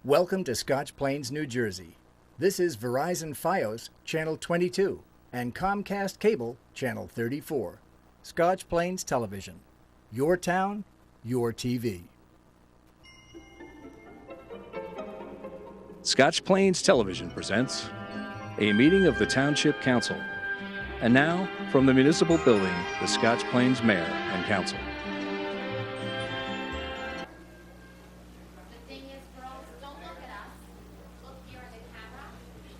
Welcome to Scotch Plains, New Jersey. This is Verizon Fios, Channel 22, and Comcast Cable, Channel 34. Scotch Plains Television. Your town, your TV. Scotch Plains Television presents a meeting of the Township Council. And now, from the municipal building, the Scotch Plains Mayor and Council. The thing is, girls, don't look at us. Look here at the camera.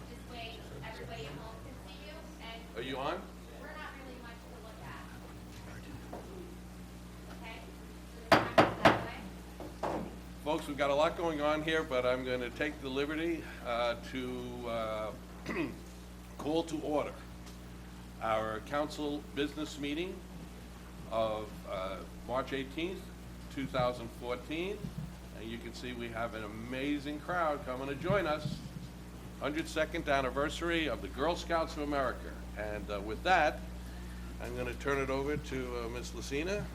This way, everybody at home can see you. And Are you on? we're not really much to look at. Okay? So the camera's that way. Folks, we've got a lot going on here, but I'm going to take the liberty to call to order our council business meeting of March 18th, 2014. And you can see we have an amazing crowd coming to join us. 102nd anniversary of the Girl Scouts of America. And with that, I'm going to turn it over to Ms. Lucina.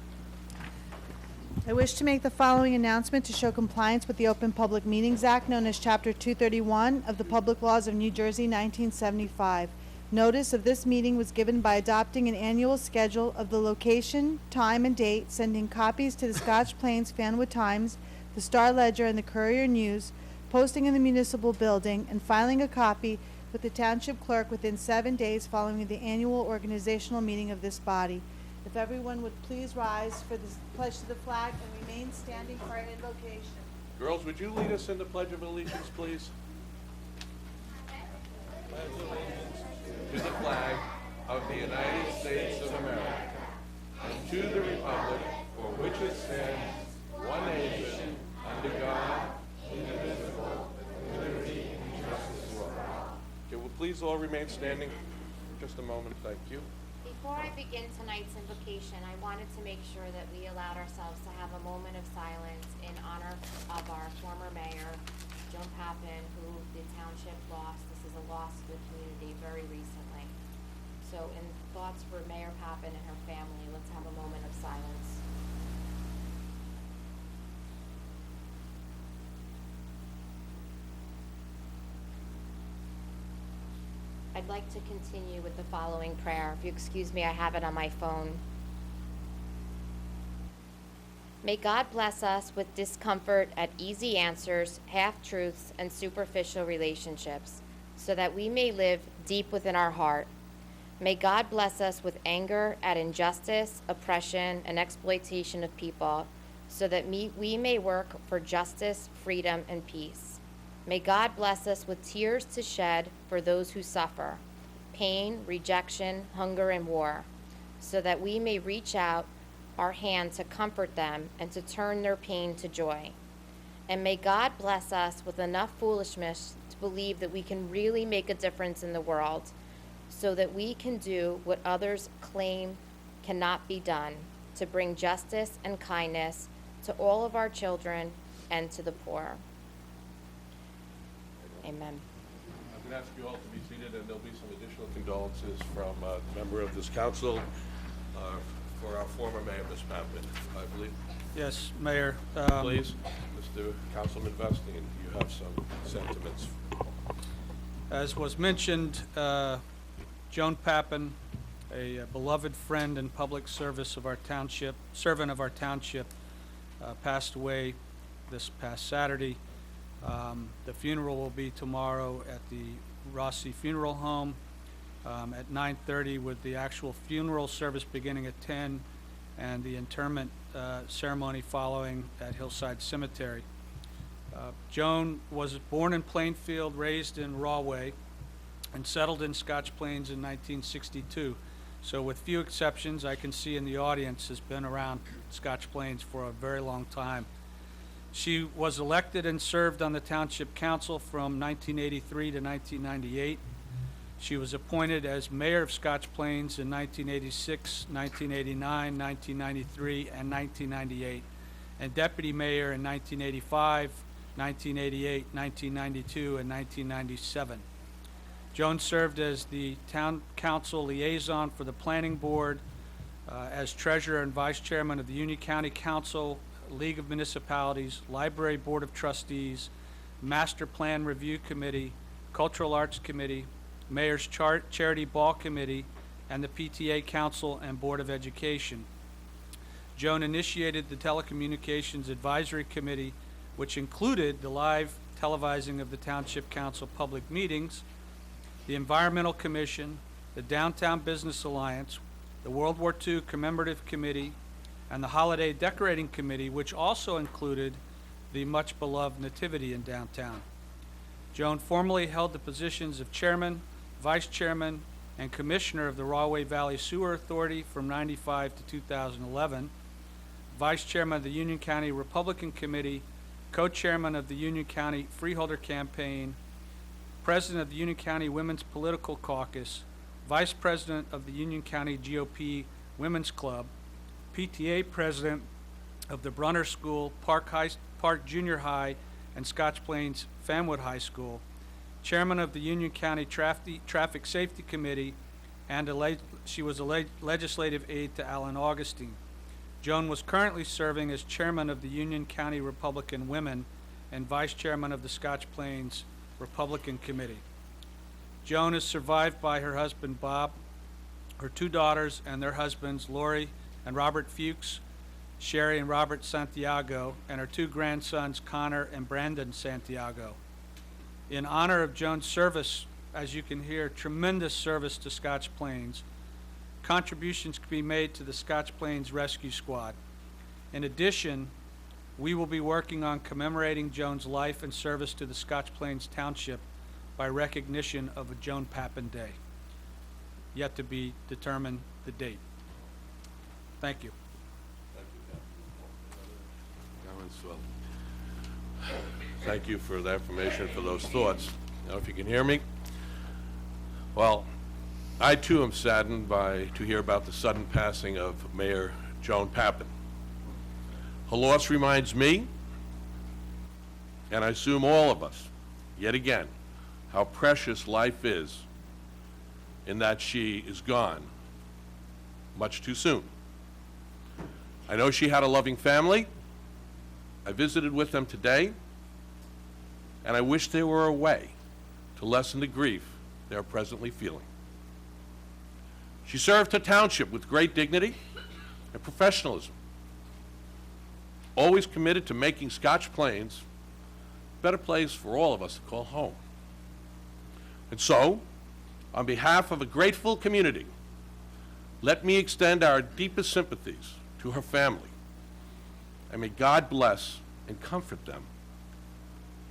I wish to make the following announcement to show compliance with the Open Public Meetings Act, known as Chapter 231 of the Public Laws of New Jersey, 1975. Notice of this meeting was given by adopting an annual schedule of the location, time, and date, sending copies to the Scotch Plains Fanwood Times, the Star Ledger, and the Courier News, posting in the municipal building, and filing a copy with the Township Clerk within 7 days following the annual organizational meeting of this body. If everyone would please rise for the pledge to the flag and remain standing for our invocation. Girls, would you lead us in the Pledge of Allegiance, please? To the flag of the United States of America, and to the republic for which it stands, one nation, under God, indivisible, with liberty and justice for all. Okay, will please all remain standing for just a moment? Thank you. Before I begin tonight's invocation, I wanted to make sure that we allowed ourselves to have a moment of silence in honor of our former mayor, Joan Pappin, who the township lost. This is a loss to the community very recently. So in thoughts for Mayor Pappin and her family, let's have a moment of silence. I'd like to continue with the following prayer. If you excuse me, I have it on my phone. May God bless us with discomfort at easy answers, half-truths, and superficial relationships, so that we may live deep within our heart. May God bless us with anger at injustice, oppression, and exploitation of people, so that we may work for justice, freedom, and peace. May God bless us with tears to shed for those who suffer, pain, rejection, hunger, and war, so that we may reach out our hand to comfort them and to turn their pain to joy. And may God bless us with enough foolishness to believe that we can really make a difference in the world, so that we can do what others claim cannot be done, to bring justice and kindness to all of our children and to the poor. Amen. I'm going to ask you all to be seated, and there'll be some additional condolences from a member of this council for our former mayor, Ms. Pappin, I believe. Yes, Mayor. Please, Mr. Councilman Vestine, you have some sentiments. As was mentioned, Joan Pappin, a beloved friend and public service of our township, servant of our township, passed away this past Saturday. The funeral will be tomorrow at the Rossi Funeral Home at 9:30, with the actual funeral service beginning at 10 and the interment ceremony following at Hillside Cemetery. Joan was born in Plainfield, raised in Rahway, and settled in Scotch Plains in 1962. So with few exceptions, I can see in the audience has been around Scotch Plains for a very long time. She was elected and served on the Township Council from 1983 to 1998. She was appointed as mayor of Scotch Plains in 1986, 1989, 1993, and 1998, and deputy mayor in 1985, 1988, 1992, and 1997. Joan served as the town council liaison for the planning board, as treasurer and vice chairman of the Union County Council, League of Municipalities, Library Board of Trustees, Master Plan Review Committee, Cultural Arts Committee, Mayor's Charity Ball Committee, and the PTA Council and Board of Education. Joan initiated the Telecommunications Advisory Committee, which included the live televising of the Township Council public meetings, the Environmental Commission, the Downtown Business Alliance, the World War II Commemorative Committee, and the Holiday Decorating Committee, which also included the much-beloved Nativity in downtown. Joan formerly held the positions of Chairman, Vice Chairman, and Commissioner of the Rahway Valley Sewer Authority from '95 to 2011, Vice Chairman of the Union County Republican Committee, Co-Chairman of the Union County Freeholder Campaign, President of the Union County Women's Political Caucus, Vice President of the Union County GOP Women's Club, PTA President of the Brunner School, Park Junior High, and Scotch Plains Fanwood High School, Chairman of the Union County Traffic Safety Committee, and she was a legislative aide to Alan Augustine. Joan was currently serving as Chairman of the Union County Republican Women and Vice Chairman of the Scotch Plains Republican Committee. Joan is survived by her husband Bob, her 2 daughters and their husbands Lori and Robert Fuchs, Sherry and Robert Santiago, and her 2 grandsons Connor and Brandon Santiago. In honor of Joan's service, as you can hear, tremendous service to Scotch Plains, contributions can be made to the Scotch Plains Rescue Squad. In addition, we will be working on commemorating Joan's life and service to the Scotch Plains Township by recognition of a Joan Papin Day. Yet to be determined the date. Thank you. Thank you for that information, for those thoughts. Now, if you can hear me. Well, I too am saddened to hear about the sudden passing of Mayor Joan Papin. Her loss reminds me, and I assume all of us, yet again, how precious life is in that she is gone much too soon. I know she had a loving family. I visited with them today, and I wish there were a way to lessen the grief they are presently feeling. She served her township with great dignity and professionalism, always committed to making Scotch Plains a better place for all of us to call home. And so, on behalf of a grateful community, let me extend our deepest sympathies to her family, and may God bless and comfort them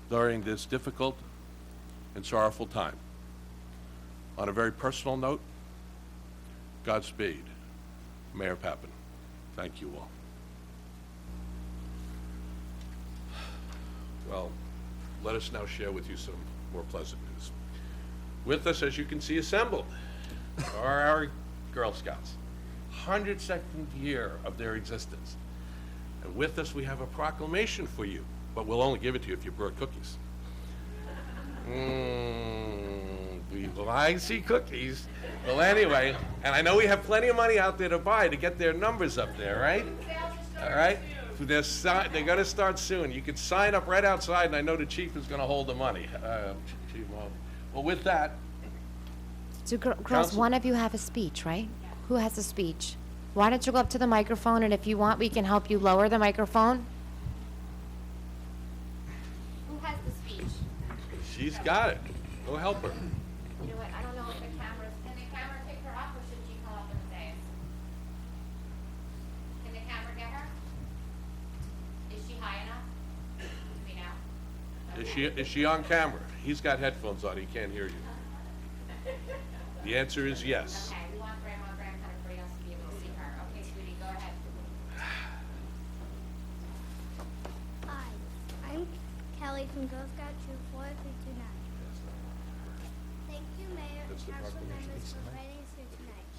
during this difficult and sorrowful time. On a very personal note, Godspeed, Mayor Papin. Thank you all. Well, let us now share with you some more pleasant news. With us, as you can see assembled, are our Girl Scouts, 102nd year of their existence. And with us, we have a proclamation for you, but we'll only give it to you if you brought cookies. Well, I see cookies. Well, anyway, and I know we have plenty of money out there to buy to get their numbers up there, right? All right? They're going to start soon. You can sign up right outside, and I know the chief is going to hold the money. Well, with that... So, girls, Council- one of you have a speech, right? Who has a speech? Why don't you go up to the microphone, and if you want, we can help you lower the microphone. Who has the speech? She's got it. Go help her. You know what, I don't know if the cameras, can the camera pick her up, or should she come up and say it? Can the camera get her? Is she high enough? Do we know? Is she on camera? He's got headphones on. He can't hear you. The answer is yes. Okay, we want Grandma and Grandpa and everybody else to be able to see her. Okay, sweetie, go ahead. Hi, I'm Kelly from Girl Scout Troop 4329. Thank you, Mayor and council members for inviting us here tonight.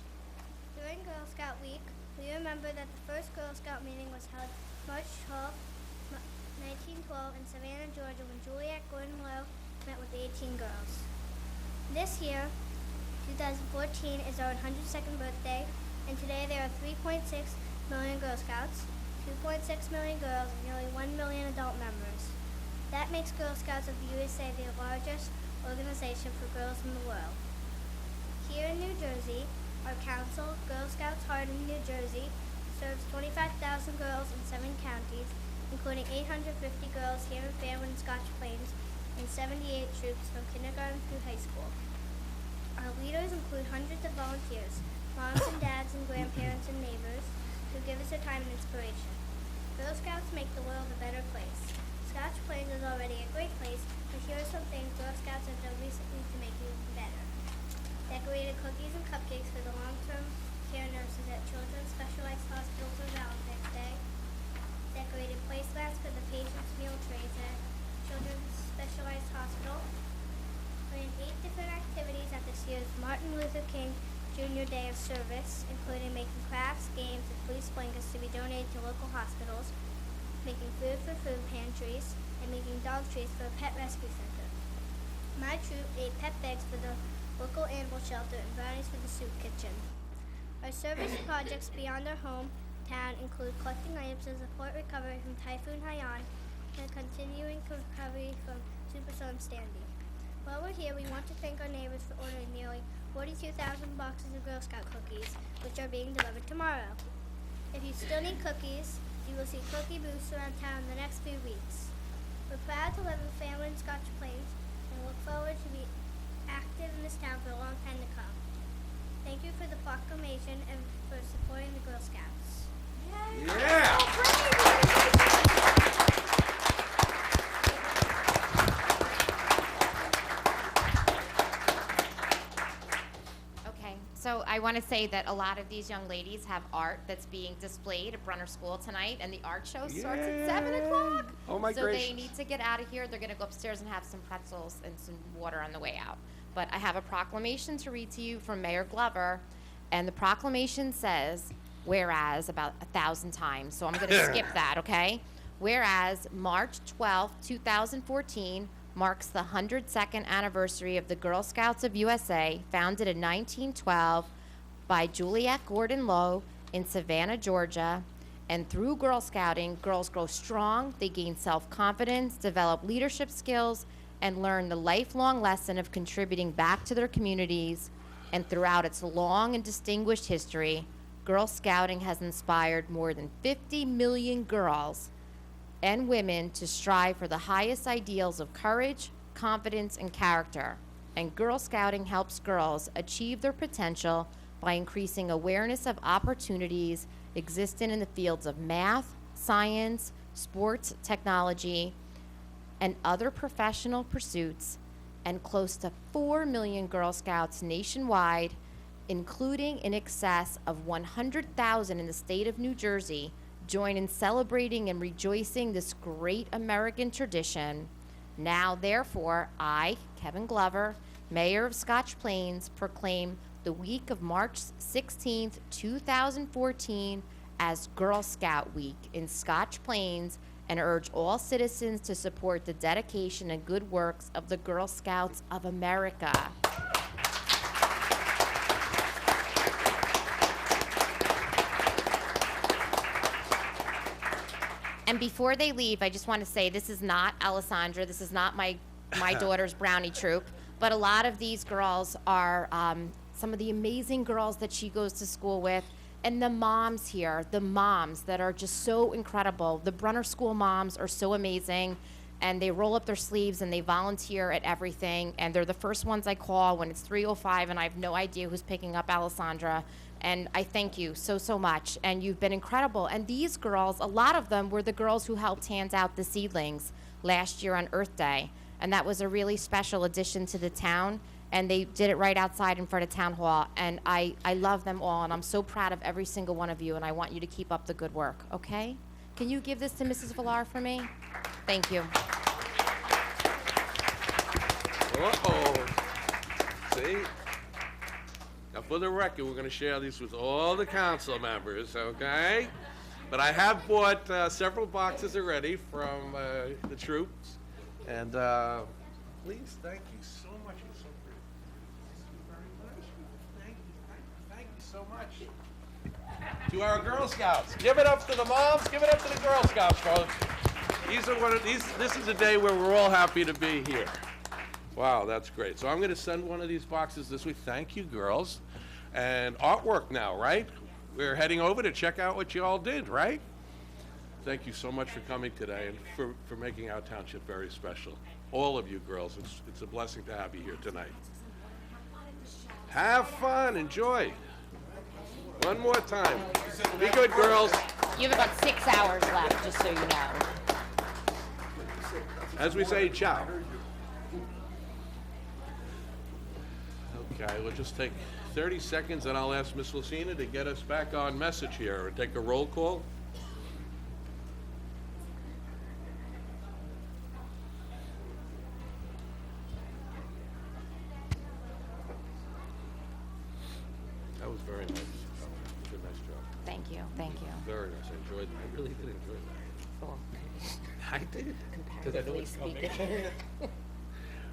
During Girl Scout Week, we remember that the first Girl Scout meeting was held March 12, 1912 in Savannah, Georgia, when Juliet Gordon Lowe met with the 18 girls. This year, 2014, is our 102nd birthday, and today there are 3.6 million Girl Scouts, 2.6 million girls, and nearly 1 million adult members. That makes Girl Scouts of the USA the largest organization for girls in the world. Here in New Jersey, our council, Girl Scouts Heart in New Jersey, serves 25,000 girls in 7 counties, including 850 girls here in Fairwood and Scotch Plains, and 78 troops from kindergarten through high school. Our leaders include hundreds of volunteers, moms and dads and grandparents and neighbors, who give us their time and inspiration. Girl Scouts make the world a better place. Scotch Plains is already a great place, but here are some things Girl Scouts have done recently to make it even better. Decorated cookies and cupcakes for the long-term care nurses at Children's Specialized Hospital for Valentine's Day. Decorated placemats for the patients' meal trays at Children's Specialized Hospital. Planned 8 different activities at this year's Martin Luther King Jr. Day of Service, including making crafts, games, and fleece blankets to be donated to local hospitals, making food for food pantries, and making dog treats for a pet rescue center. My troop ate pet bags for the local animal shelter and brownies for the soup kitchen. Our service projects beyond our hometown include collecting items to support recovery from Typhoon Haiyan and continuing recovery from Superstorm Sandy. While we're here, we want to thank our neighbors for ordering nearly 42,000 boxes of Girl Scout cookies, which are being delivered tomorrow. If you still need cookies, you will see cookie booths around town in the next few weeks. We're proud to live in Fairwood and Scotch Plains and look forward to be active in this town for a long time to come. Thank you for the proclamation and for supporting the Girl Scouts. Okay, so I want to say that a lot of these young ladies have art that's being displayed at Brunner School tonight, and the art show starts at 7 o'clock. Oh my So gracious. they need to get out of here. They're going to go upstairs and have some pretzels and some water on the way out. But I have a proclamation to read to you from Mayor Glover, and the proclamation says, whereas, about 1,000 times, so I'm going to skip that, okay? Whereas March 12, 2014 marks the 102nd anniversary of the Girl Scouts of USA, founded in 1912 by Juliette Gordon Lowe in Savannah, Georgia. And through Girl Scouting, girls grow strong, they gain self-confidence, develop leadership skills, and learn the lifelong lesson of contributing back to their communities. And throughout its long and distinguished history, Girl Scouting has inspired more than 50 million girls and women to strive for the highest ideals of courage, confidence, and character. And Girl Scouting helps girls achieve their potential by increasing awareness of opportunities existing in the fields of math, science, sports, technology, and other professional pursuits. And close to 4 million Girl Scouts nationwide, including in excess of 100,000 in the state of New Jersey, join in celebrating and rejoicing this great American tradition. Now, therefore, I, Kevin Glover, Mayor of Scotch Plains, proclaim the week of March 16th, 2014 as Girl Scout Week in Scotch Plains, and urge all citizens to support the dedication and good works of the Girl Scouts of America. And before they leave, I just want to say this is not Alessandra, this is not my daughter's brownie troop, but a lot of these girls are some of the amazing girls that she goes to school with. And the moms here, the moms that are just so incredible. The Brunner School moms are so amazing, and they roll up their sleeves and they volunteer at everything. And they're the first ones I call when it's 3:05 and I have no idea who's picking up Alessandra. And I thank you so, so much. And you've been incredible. And these girls, a lot of them were the girls who helped hand out the seedlings last year on Earth Day. And that was a really special addition to the town. And they did it right outside in front of Town Hall. And I love them all, and I'm so proud of every single one of you, and I want you to keep up the good work, okay? Can you give this to Mrs. Villar for me? Thank you. Uh-oh. See? Now, for the record, we're going to share these with all the council members, okay? But I have bought several boxes already from the troops. And please, thank you so much. You're so pretty. Thank you very much. Thank you so much. To our Girl Scouts. Give it up to the moms. Give it up to the Girl Scouts, folks. This is a day where we're all happy to be here. Wow, that's great. So I'm going to send one of these boxes this week. Thank you, girls. And artwork now, right? We're heading over to check out what you all did, right? Thank you so much for coming today and for making our township very special. All of you girls, it's a blessing to have you here tonight. Have fun, enjoy. One more time. Be good, girls. You have about 6 hours left, just so you know. As we say, ciao. Okay, we'll just take 30 seconds and I'll ask Miss Lucina to get us back on message here and take a roll call. That was very nice. You did a nice job. Thank you, thank you. Very nice. I enjoyed that. I really did enjoy that. Cool. I did. Because I know it's coming. Speaking.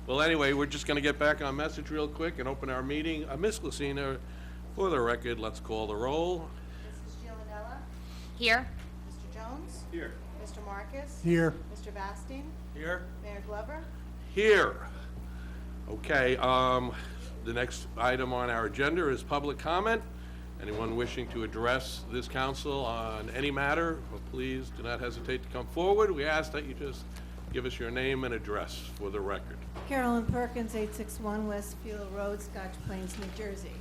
Well, anyway, we're just going to get back on message real quick and open our meeting. Miss Lucina, for the record, let's call the roll. Mrs. Giovanella? Here? Mr. Jones? Here. Mr. Marcus? Here. Mr. Vastine? Here? Mayor Glover? Here. Okay, the next item on our agenda is public comment. Anyone wishing to address this council on any matter, well, please do not hesitate to come forward. We ask that you just give us your name and address for the record. Carolyn Perkins, 861 Westfield Road, Scotch Plains, New Jersey.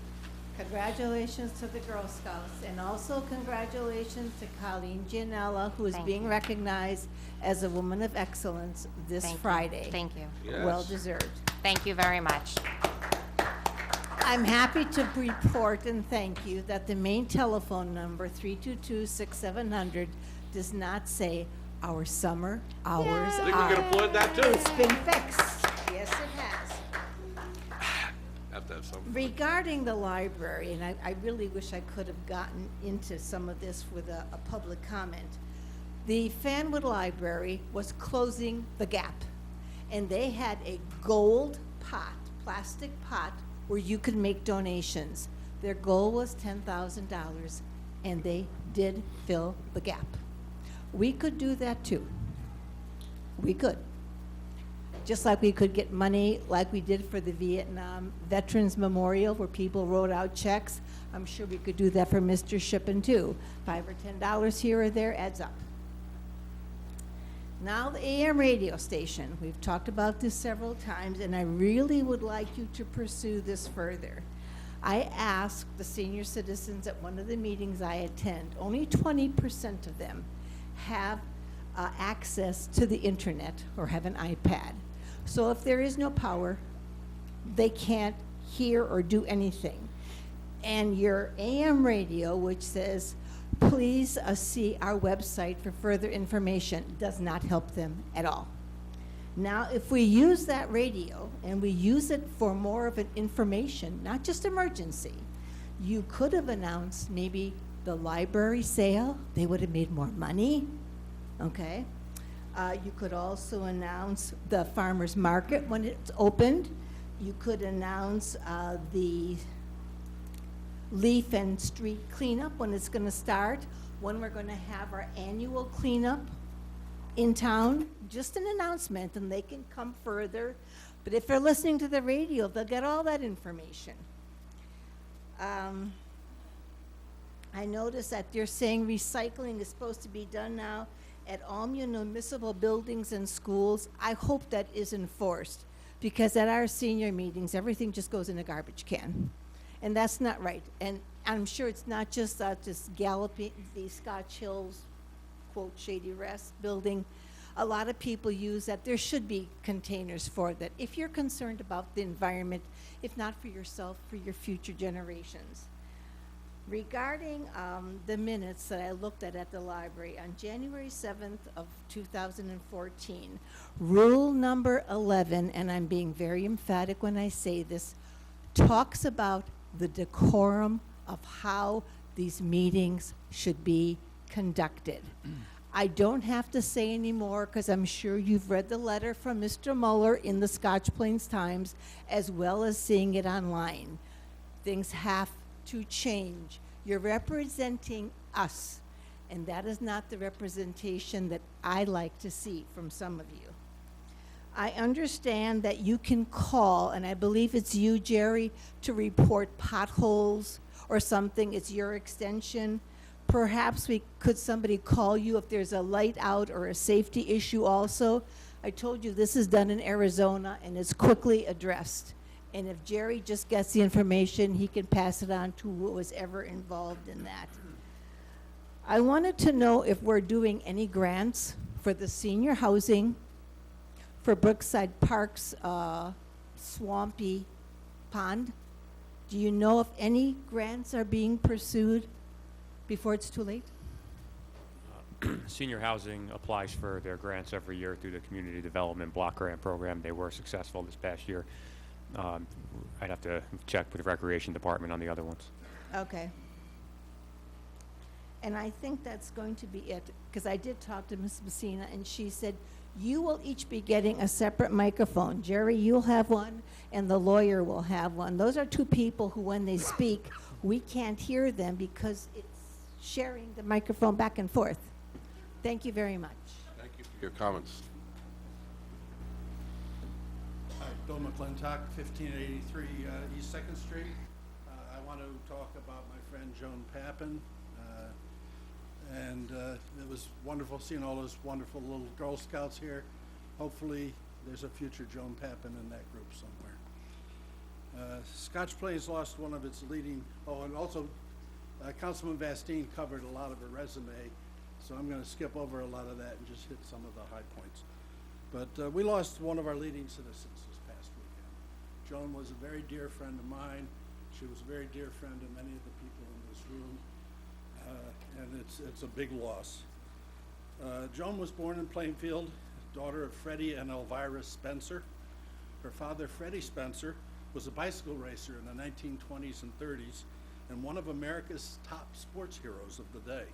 Congratulations to the Girl Scouts, and also congratulations to Colleen Gianella, who is Thank being you. recognized as a Woman of Excellence this Thank you. Friday. Thank you. Yes. Well deserved. Thank you very much. I'm happy to report and thank you that the main telephone number, 322-6700, does not say our summer hours I think we can are. applaud that too. It's been fixed. Yes, it has. Have to have something. Regarding the library, and I really wish I could have gotten into some of this with a public comment. The Fanwood Library was closing the gap, and they had a gold pot, plastic pot, where you could make donations. Their goal was $10,000, and they did fill the gap. We could do that too. We could. Just like we could get money like we did for the Vietnam Veterans Memorial, where people wrote out checks. I'm sure we could do that for Mr. Shippen too. $5 or $10 here or there adds up. Now the AM radio station. We've talked about this several times, and I really would like you to pursue this further. I asked the senior citizens at one of the meetings I attend, only 20% of them have access to the internet or have an iPad. So if there is no power, they can't hear or do anything. And your AM radio, which says, please see our website for further information, does not help them at all. Now, if we use that radio and we use it for more of an information, not just emergency, you could have announced maybe the library sale. They would have made more money, okay? You could also announce the farmer's market when it's opened. You could announce the leaf and street cleanup when it's going to start, when we're going to have our annual cleanup in town. Just an announcement, and they can come further. But if they're listening to the radio, they'll get all that information. I noticed that they're saying recycling is supposed to be done now at all municipal buildings and schools. I hope that is enforced, because at our senior meetings, everything just goes in a garbage can. And that's not right. And I'm sure it's not just galloping the Scotch Hills, quote, Shady Rest building. A lot of people use that. There should be containers for that. If you're concerned about the environment, if not for yourself, for your future generations. Regarding the minutes that I looked at the library, on January 7th of 2014, rule number 11, and I'm being very emphatic when I say this, talks about the decorum of how these meetings should be conducted. I don't have to say any more, because I'm sure you've read the letter from Mr. Mueller in the Scotch Plains Times, as well as seeing it online. Things have to change. You're representing us, And that is not the representation that I like to see from some of you. I understand that you can call, and I believe it's you, Jerry, to report potholes or something. It's your extension. Perhaps somebody call you if there's a light out or a safety issue also. I told you this is done in Arizona and it's quickly addressed. And if Jerry just gets the information, he can pass it on to who was ever involved in that. I wanted to know if we're doing any grants for the senior housing, for Brookside Park's swampy pond. Do you know if any grants are being pursued before it's too late? Senior housing applies for their grants every year through the Community Development Block Grant Program. They were successful this past year. I'd have to check with the Recreation Department on the other ones. Okay. And I think that's going to be it, because I did talk to Ms. Messina, and she said, you will each be getting a separate microphone. Jerry, you'll have one, and the lawyer will have one. Those are two people who, when they speak, we can't hear them because it's sharing the microphone back and forth. Thank you very much. Thank you for your comments. Hi, Bill McClintock, 1583 East 2nd Street. I want to talk about my friend Joan Pappin. It was wonderful seeing all those wonderful little Girl Scouts here. Hopefully, there's a future Joan Pappin in that group somewhere. Scotch Plains lost one of its leading, and also Councilman Vastine covered a lot of her resume, so I'm going to skip over a lot of that and just hit some of the high points. But we lost one of our leading citizens this past weekend. Joan was a very dear friend of mine. She was a very dear friend of many of the people in this room. And it's a big loss. Joan was born in Plainfield, daughter of Freddie and Elvira Spencer. Her father, Freddie Spencer, was a bicycle racer in the 1920s and 30s and one of America's top sports heroes of the day.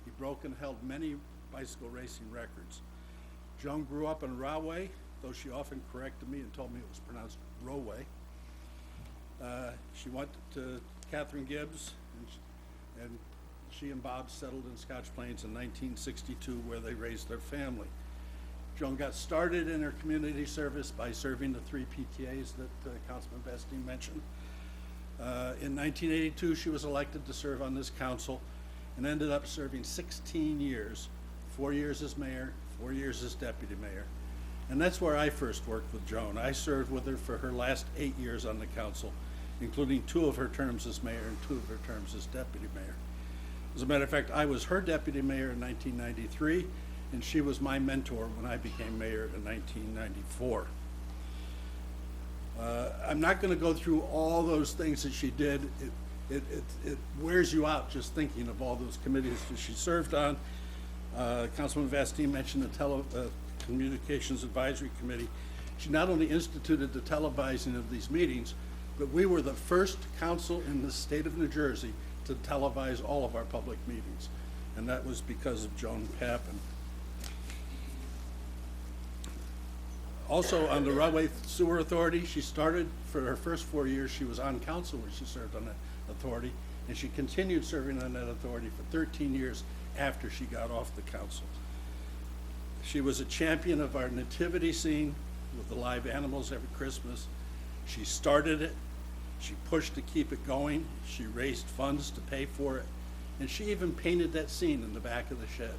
He broke and held many bicycle racing records. Joan grew up in Rahway, though she often corrected me and told me it was pronounced Rowway. She went to Catherine Gibbs, and she and Bob settled in Scotch Plains in 1962, where they raised their family. Joan got started in her community service by serving the 3 PTAs that Councilman Vestine mentioned. In 1982, she was elected to serve on this council and ended up serving 16 years, 4 years as mayor, 4 years as deputy mayor. And that's where I first worked with Joan. I served with her for her last 8 years on the council, including 2 of her terms as mayor and 2 of her terms as deputy mayor. As a matter of fact, I was her deputy mayor in 1993, and she was my mentor when I became mayor in 1994. I'm not going to go through all those things that she did. It wears you out just thinking of all those committees that she served on. Councilman Vastine mentioned the Communications Advisory Committee. She not only instituted the televising of these meetings, but we were the first council in the state of New Jersey to televise all of our public meetings, and that was because of Joan Pappin. Also on the Rahway Sewer Authority, she started, for her first 4 years, she was on council when she served on that authority, and she continued serving on that authority for 13 years after she got off the council. She was a champion of our nativity scene with the live animals every Christmas. She started it. She pushed to keep it going. She raised funds to pay for it. And she even painted that scene in the back of the shed.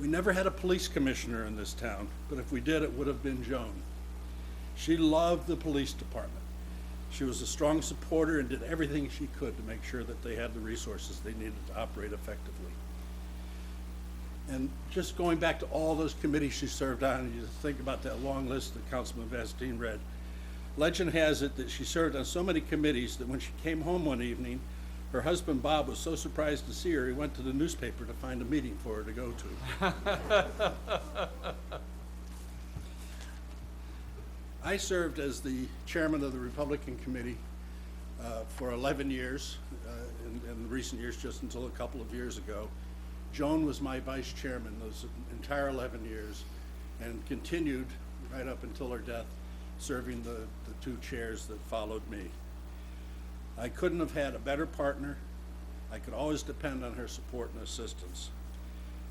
We never had a police commissioner in this town, but if we did, it would have been Joan. She loved the police department. She was a strong supporter and did everything she could to make sure that they had the resources they needed to operate effectively. And just going back to all those committees she served on, and you think about that long list that Councilman Vastine read, legend has it that she served on so many committees that when she came home one evening, her husband Bob was so surprised to see her, he went to the newspaper to find a meeting for her to go to. I served as the chairman of the Republican Committee for 11 years, in recent years, just until a couple of years ago. Joan was my vice chairman those entire 11 years and continued right up until her death, serving the 2 chairs that followed me. I couldn't have had a better partner, I could always depend on her support and assistance.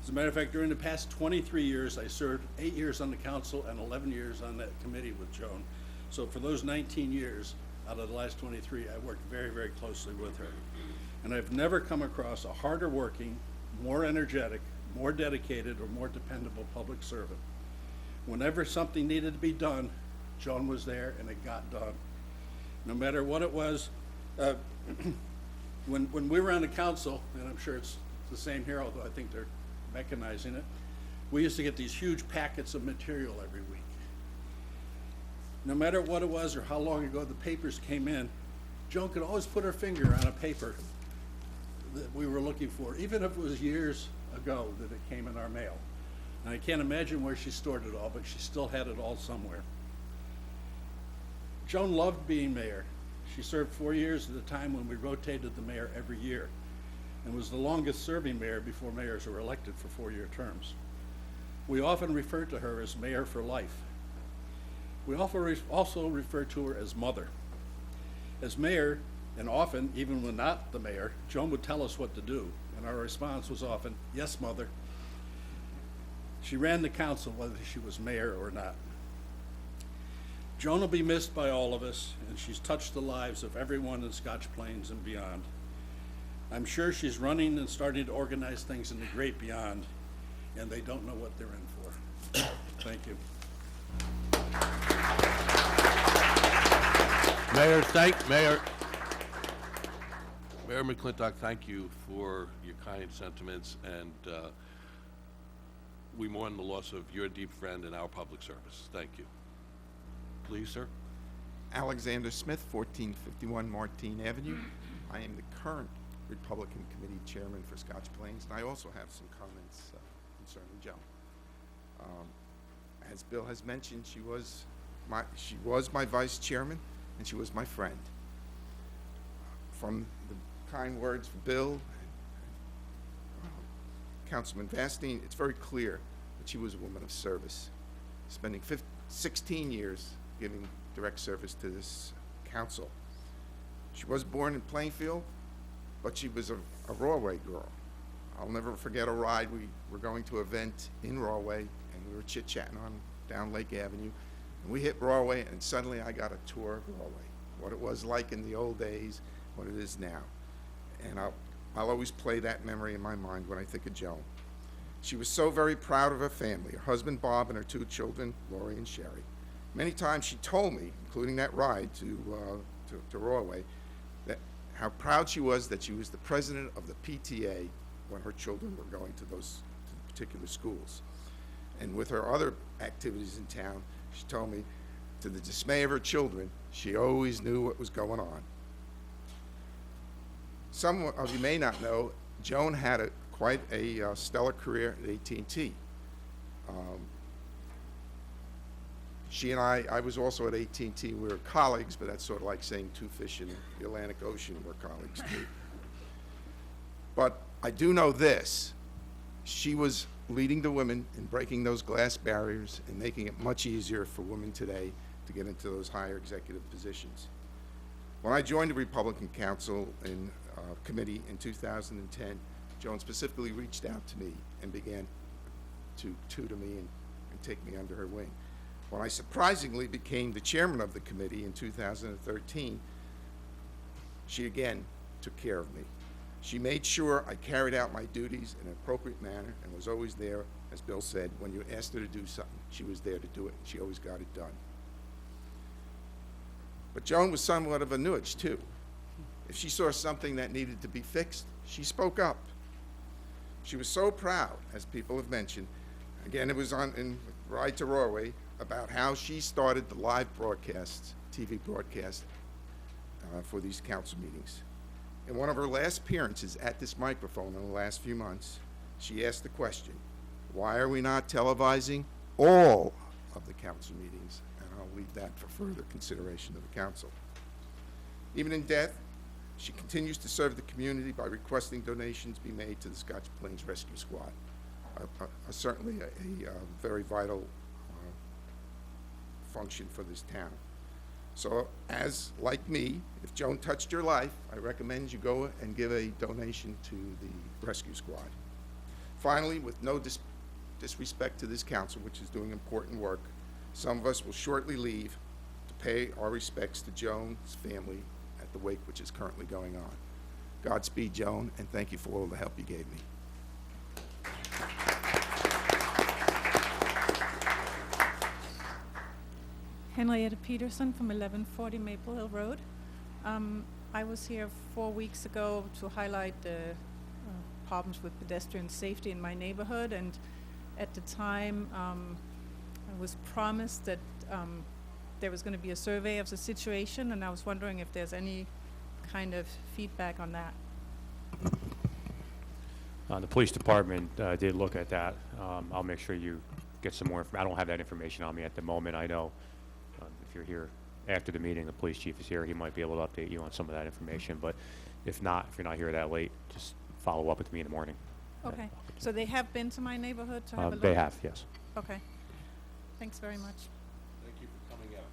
As a matter of fact, during the past 23 years, I served 8 years on the council and 11 years on that committee with Joan. So for those 19 years, out of the last 23, I worked very, very closely with her. And I've never come across a harder working, more energetic, more dedicated, or more dependable public servant. Whenever something needed to be done, Joan was there and it got done. No matter what it was, when we were on the council, and I'm sure it's the same here, although I think they're mechanizing it, we used to get these huge packets of material every week. No matter what it was or how long ago the papers came in, Joan could always put her finger on a paper that we were looking for, even if it was years ago that it came in our mail. And I can't imagine where she stored it all, but she still had it all somewhere. Joan loved being mayor. She served 4 years at a time when we rotated the mayor every year, and was the longest serving mayor before mayors were elected for 4-year terms. We often refer to her as mayor for life. We also refer to her as mother. As mayor, and often even when not the mayor, Joan would tell us what to do, and our response was often, "Yes, mother." She ran the council whether she was mayor or not. Joan will be missed by all of us, and she's touched the lives of everyone in Scotch Plains and beyond. I'm sure she's running and starting to organize things in the great beyond, and they don't know what they're in for. Thank you. Mayor McClintock, thank you for your kind sentiments, and we mourn the loss of your deep friend in our public service. Thank you. Please, sir. Alexander Smith, 1451 Martine Avenue. I am the current Republican Committee Chairman for Scotch Plains, and I also have some comments concerning Joan. As Bill has mentioned, she was my vice chairman, and she was my friend. From the kind words from Bill and Councilman Vastine, it's very clear that she was a woman of service, spending 16 years giving direct service to this council. She was born in Plainfield, but she was a Rawway girl. I'll never forget a ride. We were going to an event in Rawway, and we were chit-chatting on down Lake Avenue, and we hit Rawway, and suddenly I got a tour of Rawway, what it was like in the old days, what it is now. And I'll always play that memory in my mind when I think of Joan. She was so very proud of her family, her husband Bob and her 2 children, Lori and Sherry. Many times she told me, including that ride to Rawway, that how proud she was that she was the president of the PTA when her children were going to those particular schools. And with her other activities in town, she told me, to the dismay of her children, she always knew what was going on. Some of you may not know, Joan had quite a stellar career at AT&T. She and I was also at AT&T. We were colleagues, but that's sort of like saying 2 fish in the Atlantic Ocean were colleagues too. But I do know this, she was leading the women in breaking those glass barriers and making it much easier for women today to get into those higher executive positions. When I joined the Republican Council Committee in 2010, Joan specifically reached out to me and began to tutor me and take me under her wing. When I surprisingly became the chairman of the committee in 2013, she again took care of me. She made sure I carried out my duties in an appropriate manner and was always there, as Bill said, when you asked her to do something, she was there to do it, and she always got it done. But Joan was somewhat of a nudge, too. If she saw something that needed to be fixed, she spoke up. She was so proud, as people have mentioned, again, it was in Ride to Rawway, about how she started the live broadcasts, TV broadcast, for these council meetings. In one of her last appearances at this microphone in the last few months, she asked the question, why are we not televising all of the council meetings? And I'll leave that for further consideration of the council. Even in death, she continues to serve the community by requesting donations be made to the Scotch Plains Rescue Squad. Certainly a very vital function for this town. So as, like me, if Joan touched your life, I recommend you go and give a donation to the rescue squad. Finally, with no disrespect to this council, which is doing important work, some of us will shortly leave to pay our respects to Joan's family at the wake which is currently going on. Godspeed, Joan, and thank you for all the help you gave me. Henrietta Peterson from 1140 Maple Hill Road. I was here 4 weeks ago to highlight the problems with pedestrian safety in my neighborhood, and at the time I was promised that there was going to be a survey of the situation, and I was wondering if there's any kind of feedback on that. The police department did look at that. I'll make sure you get some more. I don't have that information on me at the moment. I know if you're here after the meeting, the police chief is here. He might be able to update you on some of that information. But if not, if you're not here that late, just follow up with me in the morning. Okay. So they have been to my neighborhood to have a look? They have, yes. Okay. Thanks very much. Thank you for coming out.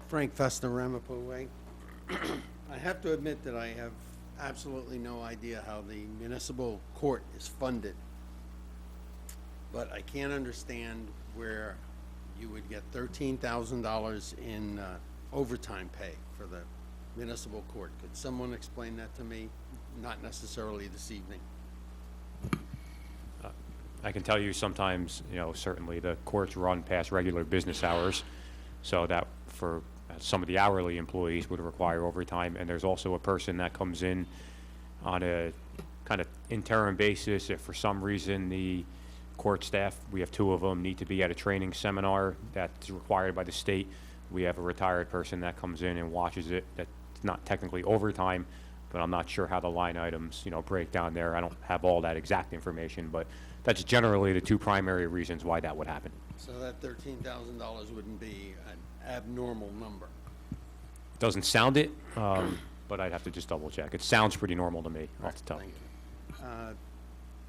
Frank Festa, Ramapo Way. I have to admit that I have absolutely no idea how the municipal court is funded. But I can't understand where you would get $13,000 in overtime pay for the municipal court. Could someone explain that to me? Not necessarily this evening. I can tell you sometimes, certainly the courts run past regular business hours, so that for some of the hourly employees would require overtime. And there's also a person that comes in on a kind of interim basis if for some reason the court staff, we have 2 of them, need to be at a training seminar that's required by the state. We have a retired person that comes in and watches it. That's not technically overtime, but I'm not sure how the line items, break down there. I don't have all that exact information, but that's generally the 2 primary reasons why that would happen. So that $13,000 wouldn't be an abnormal number. Doesn't sound it, but I'd have to just double check. It sounds pretty normal to me, off the top. Thank you.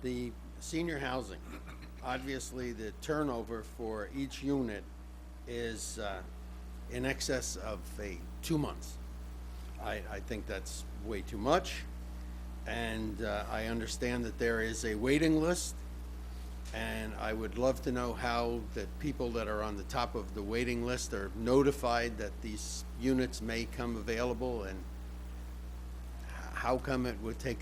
The senior housing, obviously the turnover for each unit is in excess of 2 months. I think that's way too much, and I understand that there is a waiting list, and I would love to know how the people that are on the top of the waiting list are notified that these units may come available, and how come it would take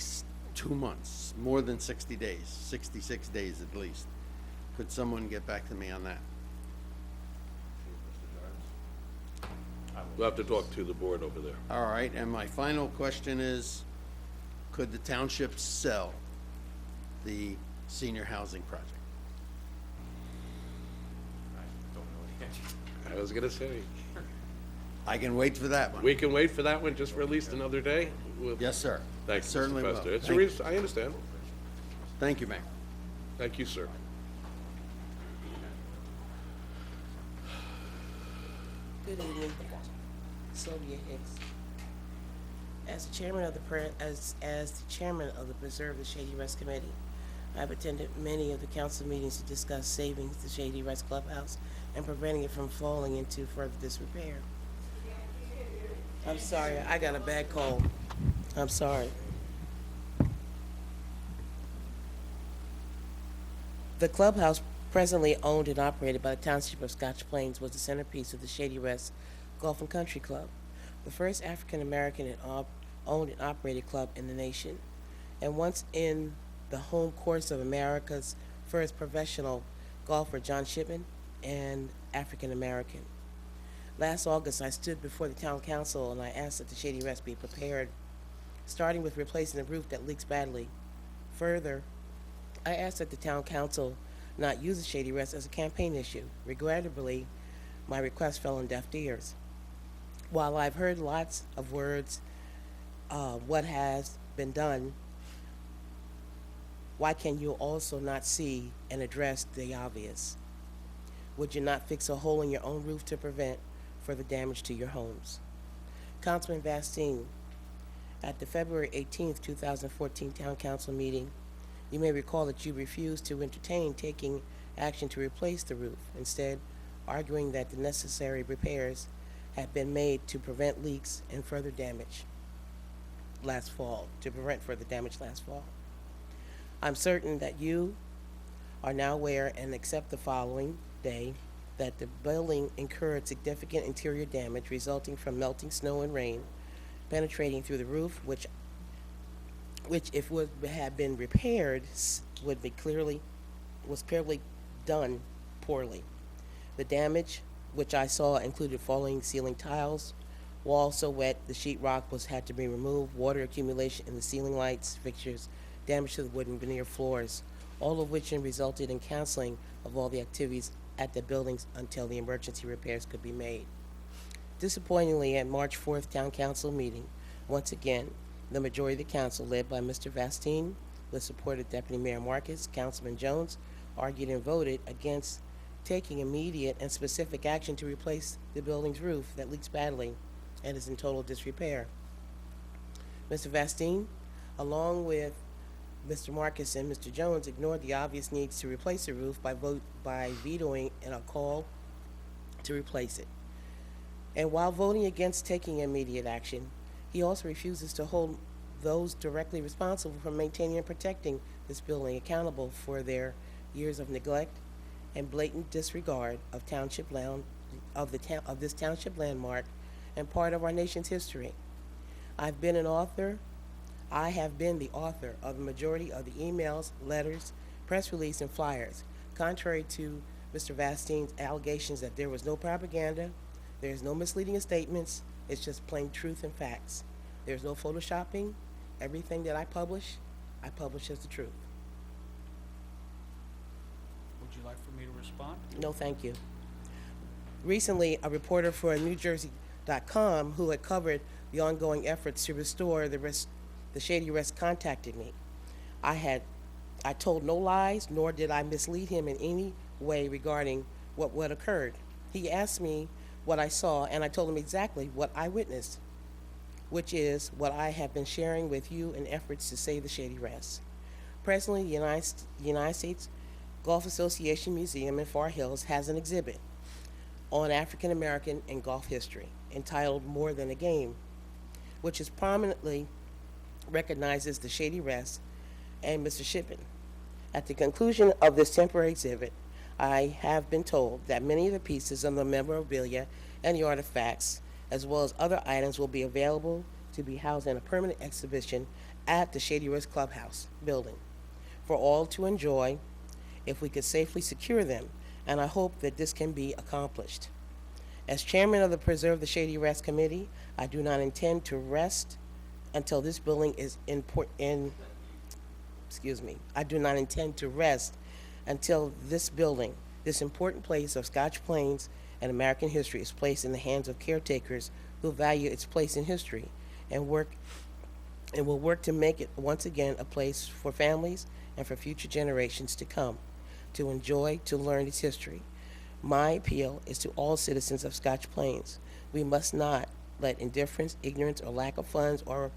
2 months, more than 60 days, 66 days at least. Could someone get back to me on that? We'll have to talk to the board over there. All right, and my final question is, could the township sell the senior housing project? I was gonna say, I can wait for that one. we can wait for that one, just released another day? Yes, sir. Thank you, Certainly Mr. will. Fester. It's a Thank- reason, I understand. Thank you, Mayor. Thank you, sir. Good evening, Sylvia Hicks. As the chairman of the Preserve the Shady Rest Committee, I've attended many of the council meetings to discuss saving the Shady Rest Clubhouse and preventing it from falling into further disrepair. I'm sorry, I got a bad cold. I'm sorry. The clubhouse, presently owned and operated by the Township of Scotch Plains, was the centerpiece of the Shady Rest Golf and Country Club, the first African-American owned and operated club in the nation, and once in the home course of America's first professional golfer, John Shipman, and African-American. Last August, I stood before the town council and I asked that the Shady Rest be prepared, starting with replacing the roof that leaks badly. Further, I asked that the town council not use the Shady Rest as a campaign issue. Regrettably, my request fell on deaf ears. While I've heard lots of words, what has been done, why can you also not see and address the obvious? Would you not fix a hole in your own roof to prevent further damage to your homes? Councilman Bastine, at the February 18th, 2014 Town Council meeting, You may recall that you refused to entertain taking action to replace the roof, instead arguing that the necessary repairs had been made to prevent leaks and further damage last fall, I'm certain that you are now aware and accept the following day that the building incurred significant interior damage resulting from melting snow and rain penetrating through the roof, which if would have been repaired, was clearly done poorly. The damage, which I saw, included falling ceiling tiles, walls so wet the sheetrock had to be removed, water accumulation in the ceiling lights, fixtures, damage to the wooden veneer floors, all of which resulted in canceling of all the activities at the buildings until the emergency repairs could be made. Disappointingly, at March 4th Town Council meeting, once again, the majority of the council, led by Mr. Vastine, with support of Deputy Mayor Marcus, Councilman Jones, argued and voted against taking immediate and specific action to replace the building's roof that leaks badly and is in total disrepair. Mr. Vastine, along with Mr. Marcus and Mr. Jones, ignored the obvious needs to replace the roof by vetoing a call to replace it. And while voting against taking immediate action, he also refuses to hold those directly responsible for maintaining and protecting this building accountable for their years of neglect and blatant disregard of this township landmark and part of our nation's history. I have been the author of the majority of the emails, letters, press release, and flyers, contrary to Mr. Vastine's allegations that there was no propaganda, there is no misleading statements, it's just plain truth and facts. There's no photoshopping. Everything that I publish as the truth. Would you like for me to respond? No, thank you. Recently, a reporter for NewJersey.com who had covered the ongoing efforts to restore the Shady Rest contacted me. I told no lies, nor did I mislead him in any way regarding what occurred. He asked me what I saw, and I told him exactly what I witnessed, which is what I have been sharing with you in efforts to save the Shady Rest. Presently, the United States Golf Association Museum in Far Hills has an exhibit on African American and golf history entitled More Than a Game, which is prominently recognizes the Shady Rest and Mr. Shippen. At the conclusion of this temporary exhibit, I have been told that many of the pieces of the memorabilia and the artifacts, as well as other items, will be available to be housed in a permanent exhibition at the Shady Rest Clubhouse building for all to enjoy if we could safely secure them, and I hope that this can be accomplished. As chairman of the Preserve the Shady Rest Committee, I do not intend to rest until this building is I do not intend to rest until this building, this important place of Scotch Plains and American history, is placed in the hands of caretakers who value its place in history and will work to make it once again a place for families and for future generations to come, to enjoy, to learn its history. My appeal is to all citizens of Scotch Plains. We must not let indifference, ignorance, or lack of funds or a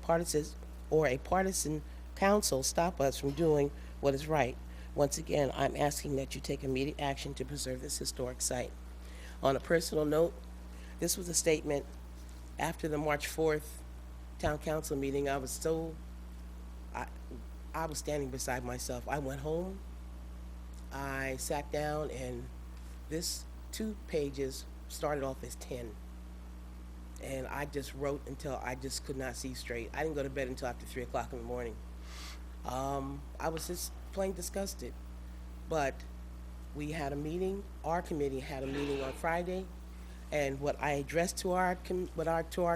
partisan council stop us from doing what is right. Once again, I'm asking that you take immediate action to preserve this historic site. On a personal note, this was a statement after the March 4th Town Council meeting. I was standing beside myself. I went home, I sat down, and this 2 pages started off as 10. And I just wrote until I just could not see straight. I didn't go to bed until after 3 o'clock in the morning. I was just plain disgusted. But we had a meeting, our committee had a meeting on Friday, and what I addressed to our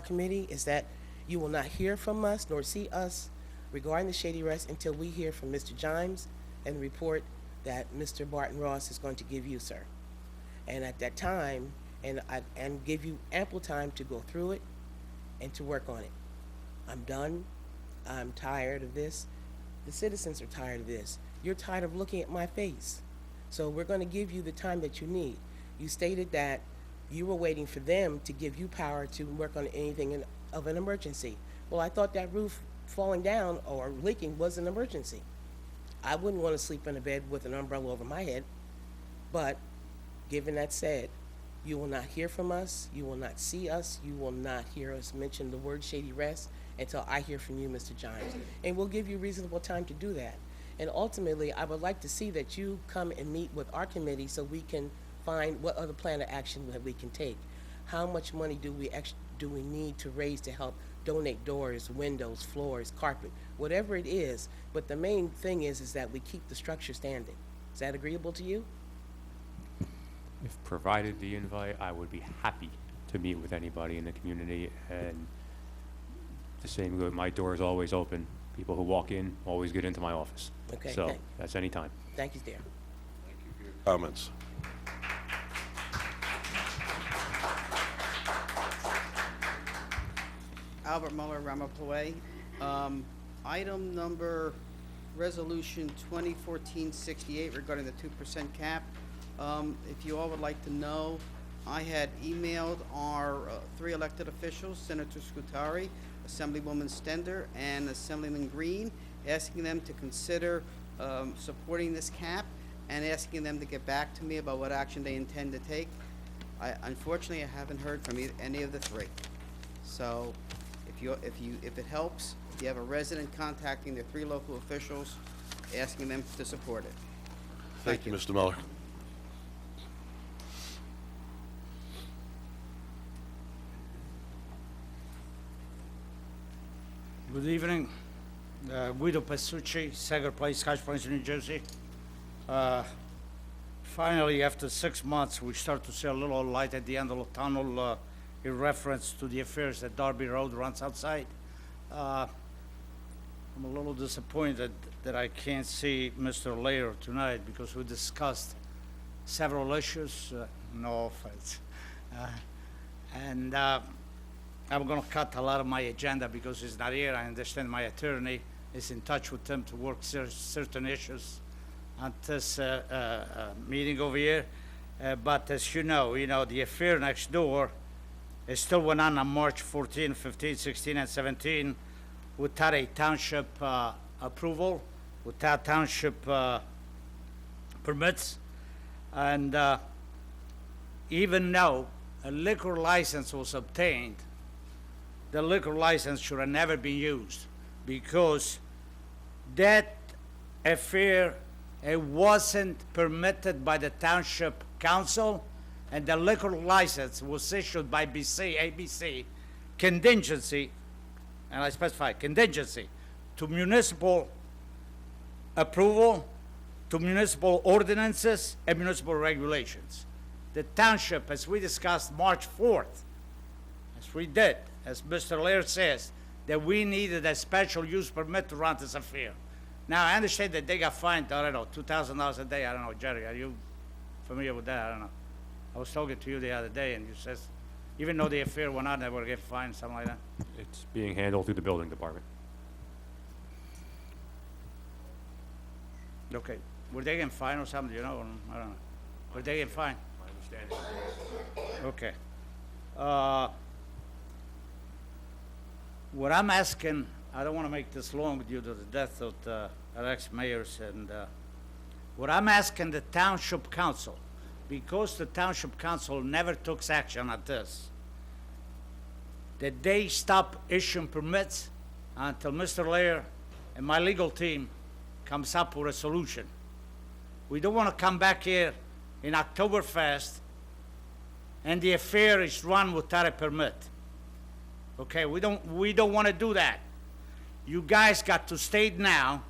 committee is that you will not hear from us nor see us regarding the Shady Rest until we hear from Mr. Jimes and the report that Mr. Barton Ross is going to give you, sir. And at that time, and give you ample time to go through it and to work on it. I'm done. I'm tired of this. The citizens are tired of this. You're tired of looking at my face. So we're going to give you the time that you need. You stated that you were waiting for them to give you power to work on anything of an emergency. Well, I thought that roof falling down or leaking was an emergency. I wouldn't want to sleep in a bed with an umbrella over my head. But, given that said, you will not hear from us, you will not see us, you will not hear us mention the word Shady Rest until I hear from you, Mr. Giles. And we'll give you reasonable time to do that. And ultimately, I would like to see that you come and meet with our committee so we can find what other plan of action that we can take. How much money do we need to raise to help donate doors, windows, floors, carpet, whatever it is. But the main thing is that we keep the structure standing. Is that agreeable to you? If provided the invite, I would be happy to meet with anybody in the community, and the same goes, my door is always open. People who walk in always get into my office. Okay, So that's any time. Thank you, dear. Comments? Albert Muller, Ramapoe. Item number, resolution 2014-68 regarding the 2% cap. If you all would like to know, I had emailed our 3 elected officials, Senator Scutari, Assemblywoman Stender, and Assemblyman Green, asking them to consider supporting this cap and asking them to get back to me about what action they intend to take. Unfortunately, I haven't heard from any of the 3. So, if it helps, if you have a resident contacting their 3 local officials, asking them to support it. Thank you, Mr. Muller. Good evening. Guido Pasucci, Sager Place, Scotch Plains, New Jersey. Finally, after 6 months, we start to see a little light at the end of the tunnel in reference to the affairs that Darby Road runs outside. I'm a little disappointed that I can't see Mr. Lair tonight because we discussed several issues, no offense. I'm going to cut a lot of my agenda because he's not here. I understand my attorney is in touch with him to work certain issues on this meeting over here. But as you know, the affair next door is still went on March 14, 15, 16, and 17 without a township approval, without township permits. And even though a liquor license was obtained, the liquor license should have never been used because that affair, it wasn't permitted by the Township Council, and the liquor license was issued by ABC, contingency, and I specify contingency, to municipal approval, to municipal ordinances, and municipal regulations. The township, as we discussed March 4th, as we did, as Mr. Laird says, that we needed a special use permit to run this affair. Now, I understand that they got fined, I don't know, $2,000 a day. I don't know, Jerry, are you familiar with that? I don't know. I was talking to you the other day, and you says, even though the affair went on, they were get fined, something like that. It's being handled through the building department. Okay. Were they getting fined or something, I don't know. Were they getting fined? My understanding. Okay. What I'm asking, I don't want to make this long due to the death of our ex-mayors, and what I'm asking the Township Council, because the Township Council never took action on this, that they stop issuing permits until Mr. Lair and my legal team comes up with a solution. We don't want to come back here in Oktoberfest and the affair is run without a permit. Okay, we don't want to do that. You guys got to state now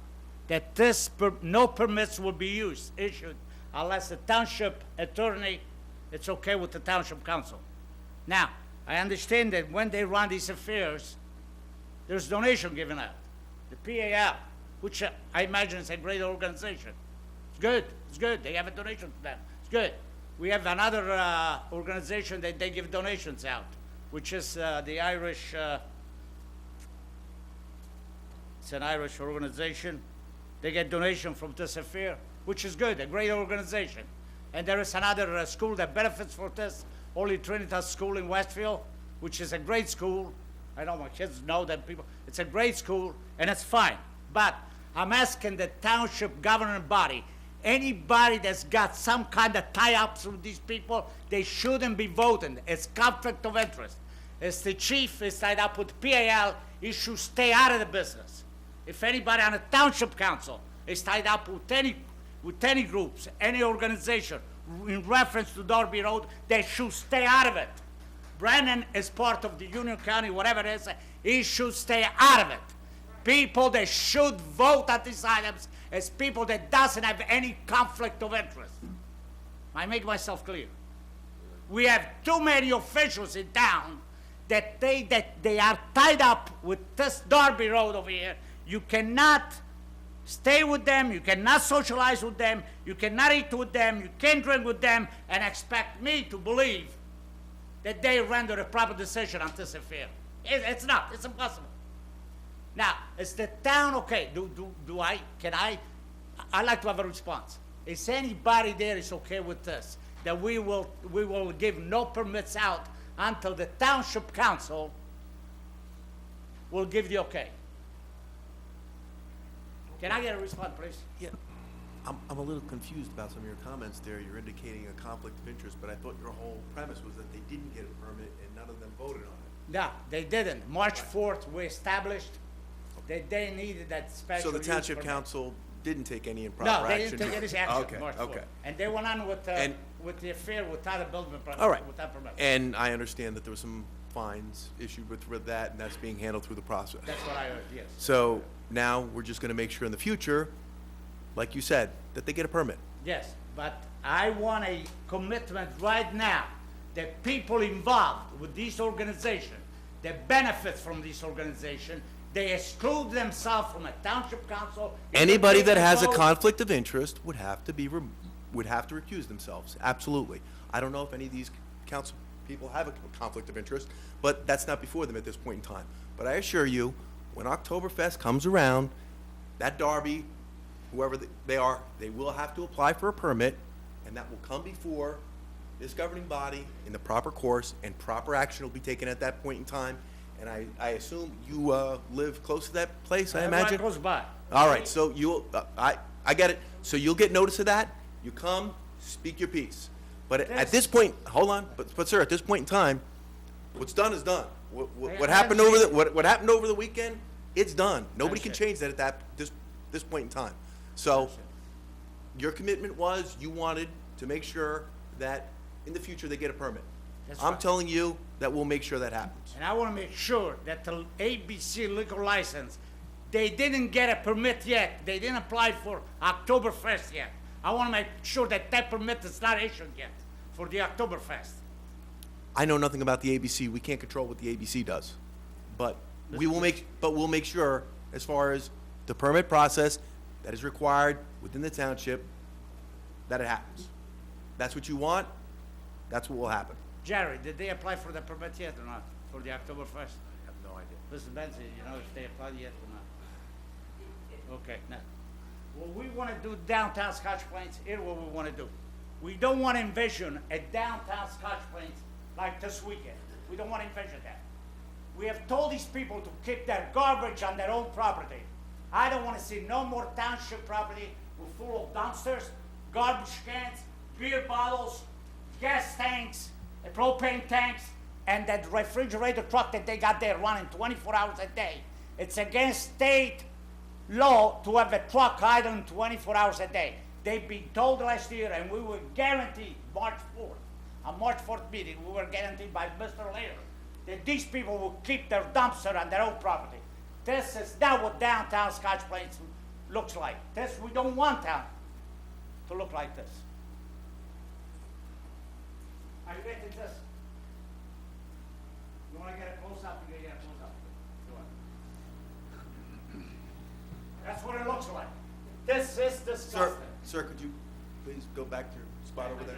that no permits will be issued unless the township attorney, it's okay with the Township Council. Now, I understand that when they run these affairs, there's donation given out. The PAL, which I imagine is a great organization. It's good, they have a donation to them. It's good. We have another organization that they give donations out, which is the Irish, it's an Irish organization. They get donation from this affair, which is good, a great organization. And there is another school that benefits for this, Holy Trinitas School in Westfield, which is a great school. I know my kids know that people, it's a great school, and it's fine. But I'm asking the township governing body, anybody that's got some kind of tie-ups with these people, they shouldn't be voting. It's conflict of interest. If the chief is tied up with PAL, he should stay out of the business. If anybody on the township council is tied up with any groups, any organization, in reference to Darby Road, they should stay out of it. Brandon is part of the Union County, whatever it is, he should stay out of it. People that should vote on these items is people that doesn't have any conflict of interest. I make myself clear. We have too many officials in town that they are tied up with this Darby Road over here. You cannot stay with them, you cannot socialize with them, you cannot eat with them, you can't drink with them, and expect me to believe that they render a proper decision on this affair. It's not, it's impossible. Now, is the town okay? I'd like to have a response. Is anybody there is okay with this? That we will give no permits out until the township council will give the okay. Can I get a response, please? Yeah, I'm a little confused about some of your comments there. You're indicating a conflict of interest, but I thought your whole premise was that they didn't get a permit and none of them voted on it. No, they didn't. March 4th, we established that they needed that special So the use township permit. council didn't take any improper No, action? they didn't take any action. Okay, March 4th. okay. And they went on with the affair without a building permit. All right. Without permit. And I understand that there were some fines issued with that, and that's being handled through the process. That's what I heard, yes. So now we're just gonna make sure in the future, like you said, that they get a permit. Yes, but I want a commitment right now that people involved with this organization, that benefit from this organization, they exclude themselves from a township council. Anybody that has a vote. conflict of interest would have to recuse themselves, absolutely. I don't know if any of these council people have a conflict of interest, but that's not before them at this point in time. But I assure you, when Oktoberfest comes around, that Darby, whoever they are, they will have to apply for a permit, and that will come before this governing body in the proper course, and proper action will be taken at that point in time. And I assume you live close to that place, I imagine? Right close by. All right, so you'll, I get it. So you'll get notice of that, you come, speak your piece. But at this point, hold on, but sir, at this point in time, what's done is done. What happened over what happened over the weekend, it's done. Nobody can change that at this point in time. So your commitment was you wanted to make sure that in the future they get a permit. I'm telling you that we'll make sure that happens. And I want to make sure that the ABC liquor license, they didn't get a permit yet. They didn't apply for Oktoberfest yet. I want to make sure that that permit is not issued yet for the Oktoberfest. I know nothing about the ABC. We can't control what the ABC does. But we'll make sure, as far as the permit process that is required within the township, that it happens. That's what you want, that's what will happen. Jerry, did they apply for the permit yet or not, for the Oktoberfest? I have no idea. Mr. Benson, you know if they applied yet or not? Okay, now, what we want to do downtown Scotch Plains, here's what we want to do. We don't want to envision a downtown Scotch Plains like this weekend. We don't want to envision that. We have told these people to keep their garbage on their own property. I don't want to see no more township property full of dumpsters, garbage cans, beer bottles, gas tanks, propane tanks, and that refrigerator truck that they got there running 24 hours a day. It's against state law to have a truck idling 24 hours a day. They've been told last year, and we were guaranteed March 4th, on March 4th meeting, we were guaranteed by Mr. Lear that these people will keep their dumpster on their own property. This is not what downtown Scotch Plains looks like. We don't want town to look like this. Are you getting this? You want to get a close-up? You get a close-up. That's what it looks like. This is disgusting. Sir, could you please go back to your spot over there?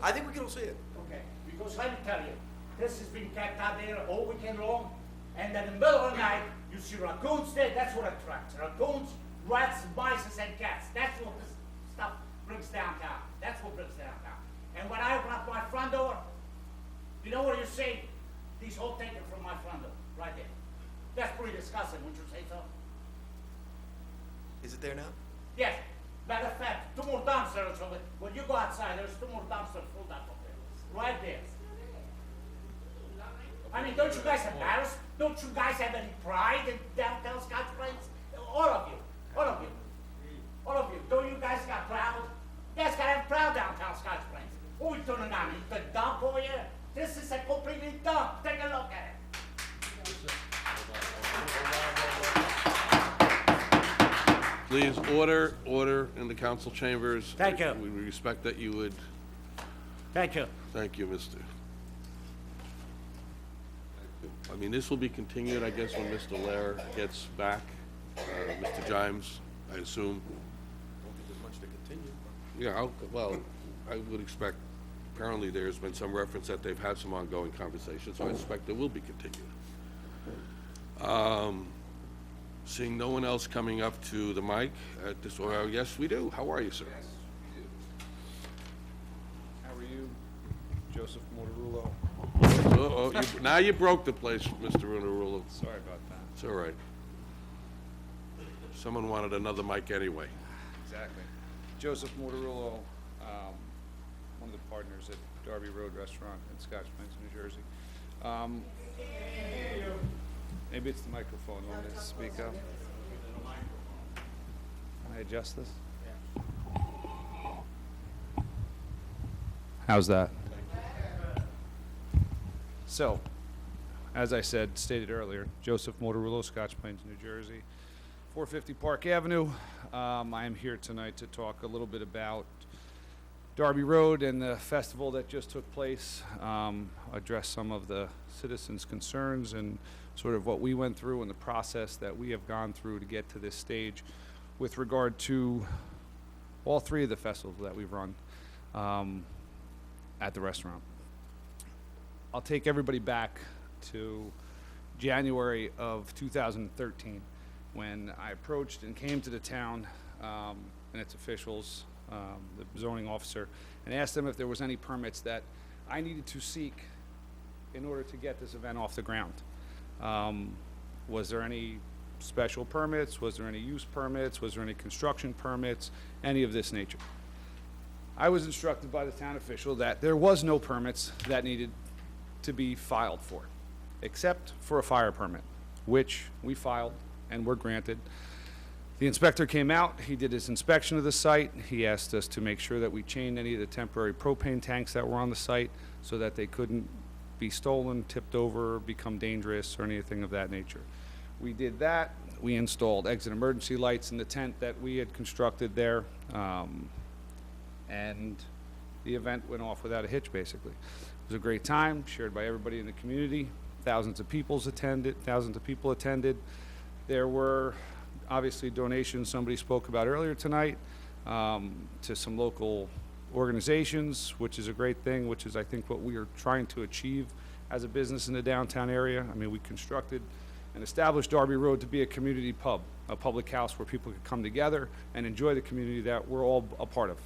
I think we can all see it. Okay, because let me tell you, this has been kept out there all weekend long, and in the middle of the night, you see raccoons there. That's what attracts raccoons, rats, mice, and cats. That's what this stuff brings downtown. That's what brings downtown. And when I open up my front door, you know what you see? These all taken from my front door, right there. That's pretty disgusting, wouldn't you say so? Is it there now? Yes. Matter of fact, 2 more dumpsters over. When you go outside, there's 2 more dumpsters full up over there. Right there. I mean, don't you guys embarrass? Don't you guys have any pride in downtown Scotch Plains? All of you. All of you. All of you. Don't you guys got proud? You guys gotta have proud downtown Scotch Plains. What are we turning on? The dump over here? This is a completely dump. Take a look at it. Please, order in the council chambers. Thank you. We respect that you would. Thank you. Thank you, Mr. I mean, this will be continued, I guess, when Mr. Lair gets back. Mr. Jimes, I assume. I don't think there's much to continue. Yeah, well, I would expect, apparently there's been some reference that they've had some ongoing conversations, so I expect it will be continued. Seeing no one else coming up to the mic at this, well, yes, we do. How are you, sir? How are you? Joseph Mortarulo. Now you broke the place, Mr. Runarulo. Sorry about that. It's all right. Someone wanted another mic anyway. Exactly. Joseph Mortarulo, one of the partners at Darby Road Restaurant in Scotch Plains, New Jersey. Maybe it's the microphone you want me to speak up. Can I adjust this? How's that? So, as I stated earlier, Joseph Mortarulo, Scotch Plains, New Jersey, 450 Park Avenue. I am here tonight to talk a little bit about Darby Road and the festival that just took place, address some of the citizens' concerns and sort of what we went through and the process that we have gone through to get to this stage with regard to all 3 of the festivals that we've run at the restaurant. I'll take everybody back to January of 2013 when I approached and came to the town and its officials, the zoning officer, and asked them if there was any permits that I needed to seek in order to get this event off the ground. Was there any special permits? Was there any use permits? Was there any construction permits? Any of this nature. I was instructed by the town official that there was no permits that needed to be filed for, except for a fire permit, which we filed and were granted. The inspector came out, he did his inspection of the site, he asked us to make sure that we chained any of the temporary propane tanks that were on the site so that they couldn't be stolen, tipped over, become dangerous, or anything of that nature. We did that. We installed exit emergency lights in the tent that we had constructed there, and the event went off without a hitch, basically. It was a great time, shared by everybody in the community. Thousands of people attended. There were obviously donations somebody spoke about earlier tonight to some local organizations, which is a great thing, which is I think what we are trying to achieve as a business in the downtown area. I mean, we constructed and established Darby Road to be a community pub, a public house where people could come together and enjoy the community that we're all a part of.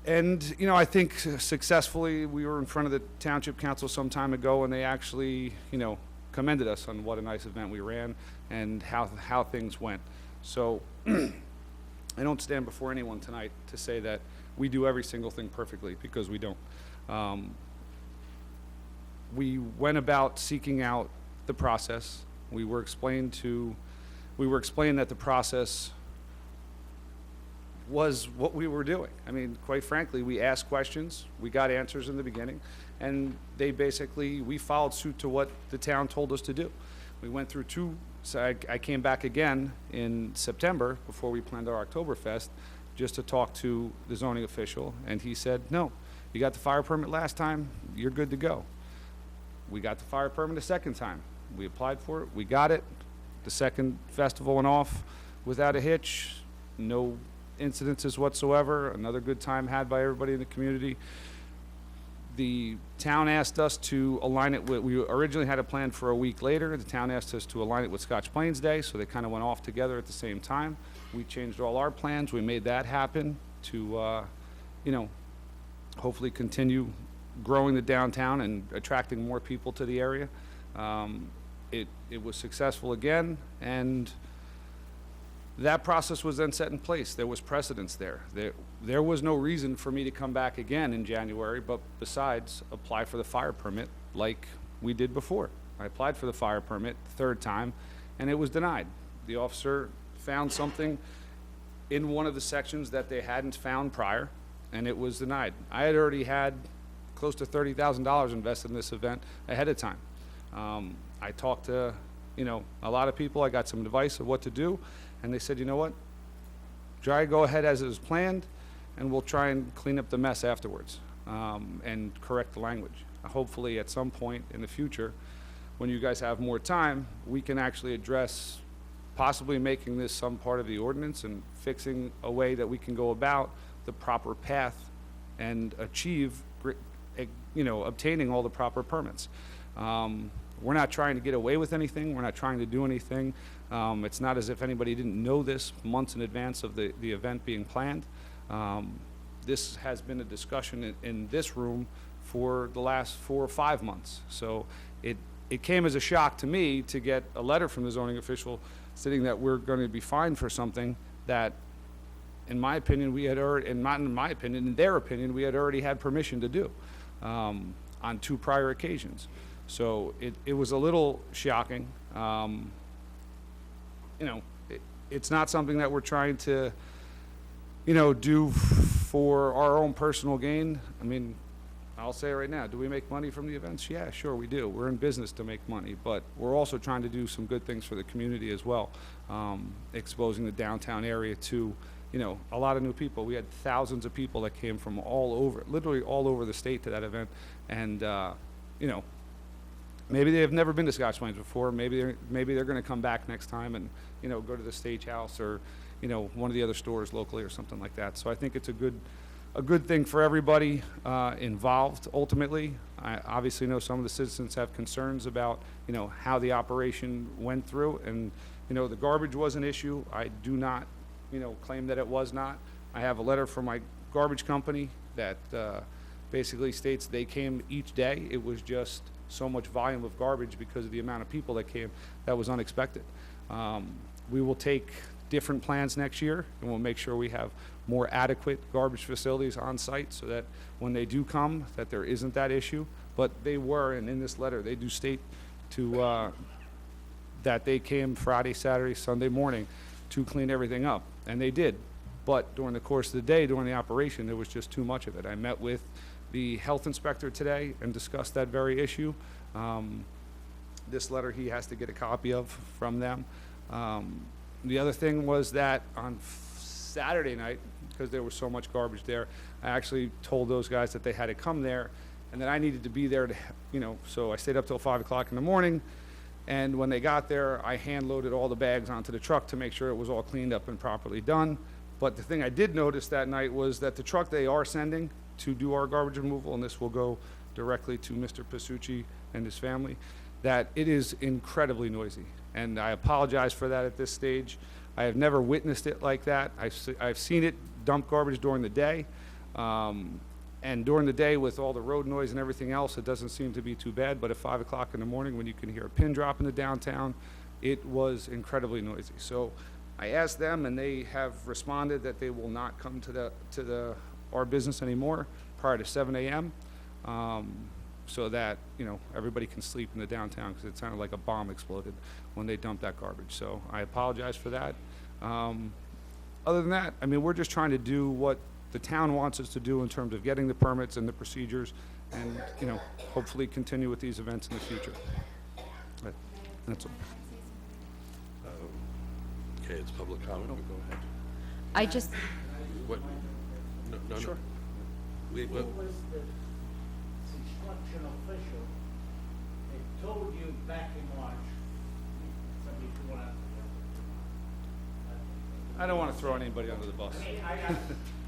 And, you know, I think successfully we were in front of the Township Council some time ago, and they actually, you know, commended us on what a nice event we ran and how things went. So I don't stand before anyone tonight to say that we do every single thing perfectly, because we don't. We went about seeking out the process. We were explained that the process was what we were doing. I mean, quite frankly, we asked questions, we got answers in the beginning, and we followed suit to what the town told us to do. We went through so I came back again in September before we planned our Oktoberfest just to talk to the zoning official, and he said, no, you got the fire permit last time, you're good to go. We got the fire permit a second time. We applied for it, we got it. The second festival went off without a hitch, no incidences whatsoever, another good time had by everybody in the community. The town asked us to align it with, we originally had a plan for a week later. The town asked us to align it with Scotch Plains Day, so they kind of went off together at the same time. We changed all our plans. We made that happen to, you know, hopefully continue growing the downtown and attracting more people to the area. it was successful again, and that process was then set in place. There was precedence there. There was no reason for me to come back again in January, but besides apply for the fire permit like we did before. I applied for the fire permit the third time, and it was denied. The officer found something in one of the sections that they hadn't found prior, and it was denied. I had already had close to $30,000 invested in this event ahead of time. I talked to, a lot of people. I got some advice of what to do, and they said, you know what? Try to go ahead as it was planned, and we'll try and clean up the mess afterwards, and correct the language. Hopefully, at some point in the future, when you guys have more time, we can actually address possibly making this some part of the ordinance and fixing a way that we can go about the proper path and achieve, obtaining all the proper permits. We're not trying to get away with anything. We're not trying to do anything. It's not as if anybody didn't know this months in advance of the event being planned. This has been a discussion in this room for the last 4 or 5 months. So it came as a shock to me to get a letter from the zoning official stating that we're going to be fined for something that, in my opinion, we had already, and not in my opinion, in their opinion, we had already had permission to do on 2 prior occasions. So it was a little shocking. It's not something that we're trying to, do for our own personal gain. I mean, I'll say it right now. Do we make money from the events? Yeah, sure we do. We're in business to make money, but we're also trying to do some good things for the community as well, exposing the downtown area to, a lot of new people. We had thousands of people that came from all over, literally all over the state to that event, and maybe they have never been to Scotch Plains before. Maybe they're going to come back next time and go to the Stagehouse or one of the other stores locally or something like that. So I think it's a good thing for everybody involved. Ultimately, I obviously know some of the citizens have concerns about how the operation went through, and the garbage was an issue. I do not claim that it was not. I have a letter from my garbage company that basically states they came each day. It was just so much volume of garbage because of the amount of people that came that was unexpected. We will take different plans next year, and we'll make sure we have more adequate garbage facilities on site so that when they do come, that there isn't that issue. But they were, and in this letter, they do state to that they came Friday, Saturday, Sunday morning to clean everything up, and they did. But during the course of the day, during the operation, there was just too much of it. I met with the health inspector today and discussed that very issue. This letter he has to get a copy of from them. The other thing was that on Saturday night, because there was so much garbage there, I actually told those guys that they had to come there and that I needed to be there to, so I stayed up till 5 o'clock in the morning. And when they got there, I hand loaded all the bags onto the truck to make sure it was all cleaned up and properly done. But the thing I did notice that night was that the truck they are sending to do our garbage removal, and this will go directly to Mr. Pasucci and his family, that it is incredibly noisy. And I apologize for that at this stage. I have never witnessed it like that. I've seen it dump garbage during the day. And during the day with all the road noise and everything else, it doesn't seem to be too bad. But at 5 o'clock in the morning when you can hear a pin drop in the downtown, it was incredibly noisy. So I asked them, and they have responded that they will not come to our business anymore prior to 7 a.m. So that everybody can sleep in the downtown, because it sounded like a bomb exploded when they dumped that garbage. So I apologize for that. Other than that, I mean, we're just trying to do what the town wants us to do in terms of getting the permits and the procedures, and hopefully continue with these events in the future. But that's all. Okay, it's public comment. Go ahead. I just, What? No. Sure. Wait, what? Who was the construction official that told you back in March? Somebody who wanted I don't want to throw anybody under the bus.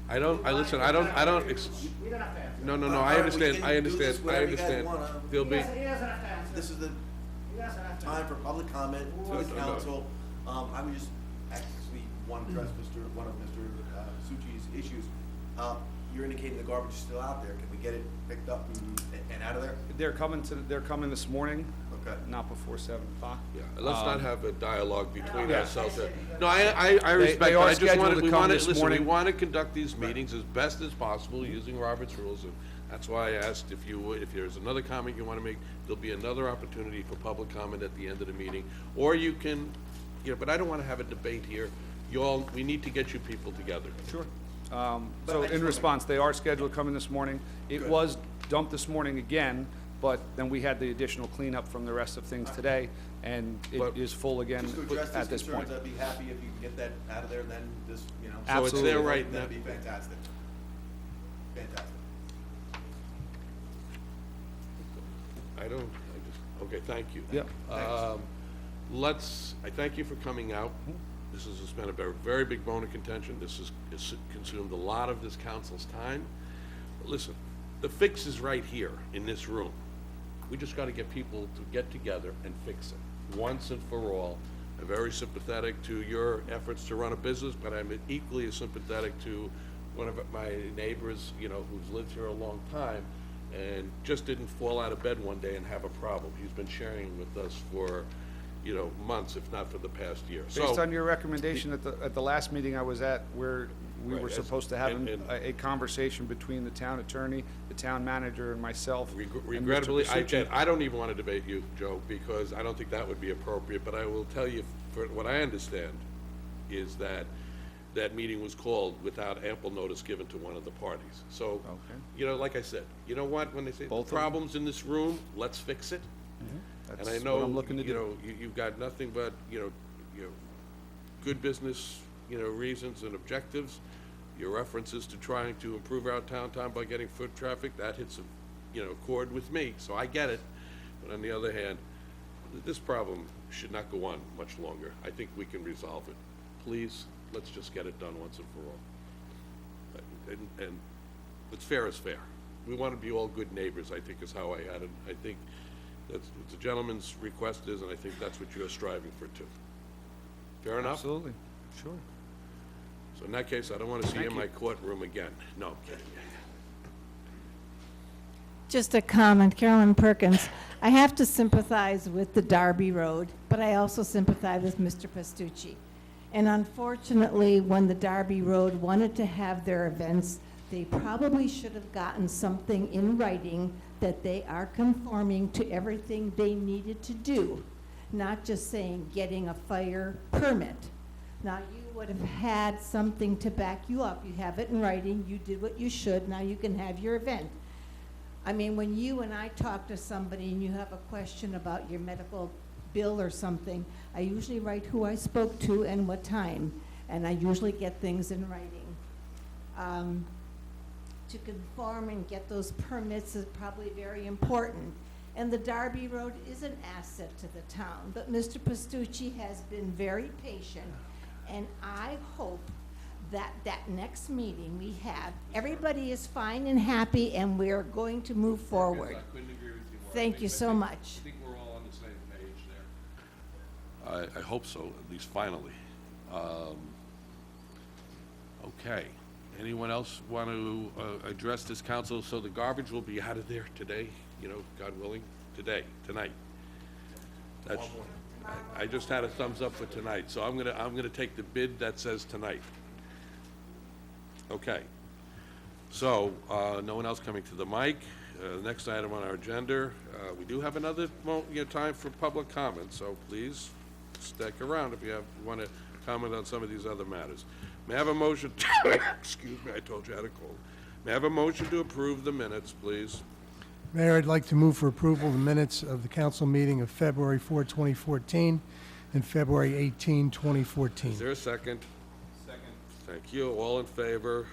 I don't. I listen. I don't. You don't have to answer. No. All I right, understand. we can I do understand. this whenever I you guys understand. wanna. There'll be. He doesn't have to answer. This is the He doesn't have to time answer. for public comment to No, the no. council. I would just actually want to address one of Mr. Suchi's issues. you're indicating the garbage is still out there. Can we get it picked up and out of there? They're coming this morning. Okay. Not before 7 o'clock. Yeah, let's not have a dialogue between Yeah. ourselves. No, I respect they that. are I just scheduled wanted, to we come want to, this listen, we morning. want to conduct these meetings as best as possible using Robert's rules, and that's why I asked if you would, if there's another comment you want to make, there'll be another opportunity for public comment at the end of the meeting, or you can, but I don't want to have a debate here. We need to get you people together. Sure. So in response, they are scheduled to come in this morning. It was dumped this morning again, but then we had the additional cleanup from the rest of things today, and it is full again Just to address at these this point. concerns, I'd be happy if you can get that out of there, and then this, So it's there right now. That'd be fantastic. Fantastic. Okay, thank you. Yep. I thank you for coming out. This has been a very big bone of contention. This has consumed a lot of this council's time. But listen, the fix is right here in this room. We just gotta get people to get together and fix it, once and for all. I'm very sympathetic to your efforts to run a business, but I'm equally as sympathetic to one of my neighbors, who's lived here a long time and just didn't fall out of bed one day and have a problem. He's been sharing with us for, months, if not for the past year. Based on your recommendation at the last meeting I was at, where we Right, were supposed to have a conversation between the town attorney, the town manager, and myself. and Mr. Regrettably, Pasucci. I don't even want to debate you, Joe, because I don't think that would be appropriate, but I will tell you, for what I understand, is that that meeting was called without ample notice given to one of the parties. So, like I said, you know what, when they say Both of problems in this room, let's fix it. And I That's know, what I'm looking to do. you've got nothing but, good business, reasons and objectives. Your references to trying to improve our town by getting foot traffic, that hits a, chord with me, so I get it. But on the other hand, this problem should not go on much longer. I think we can resolve it. Please, let's just get it done once and for all. And what's fair is fair. We want to be all good neighbors, I think is how I had it. I think that's what the gentleman's request is, and I think that's what you're striving for too. Fair enough? Absolutely, sure. So in that case, I don't want to see you in Thank my courtroom again. No, I'm kidding. Just a comment, Carolyn Perkins. I have to sympathize with the Darby Road, but I also sympathize with Mr. Pastucci. And unfortunately, when the Darby Road wanted to have their events, they probably should have gotten something in writing that they are conforming to everything they needed to do, not just saying getting a fire permit. Now, you would have had something to back you up. You have it in writing, you did what you should, now you can have your event. I mean, when you and I talk to somebody and you have a question about your medical bill or something, I usually write who I spoke to and what time, and I usually get things in writing. To conform and get those permits is probably very important. And the Darby Road is an asset to the town, but Mr. Pastucci has been very patient, and I hope that next meeting we have, everybody is fine and happy, and we're going to move forward. I couldn't agree with you more. Thank you so much. I think we're all on the same page there. I hope so, at least finally. Okay. Anyone else want to address this council? So the garbage will be out of there today, God willing, tonight. That's, I just had a thumbs up for tonight, so I'm gonna take the bid that says tonight. Okay. So, no one else coming to the mic. Next item on our agenda, we do have another time for public comment, so please stick around if you want to comment on some of these other matters. May I have a motion, excuse me, I told you I had a cold. May I have a motion to approve the minutes, please? Mayor, I'd like to move for approval of the minutes of the council meeting of February 4, 2014, and February 18, 2014. Is there a second? Second. Thank you. All in favor?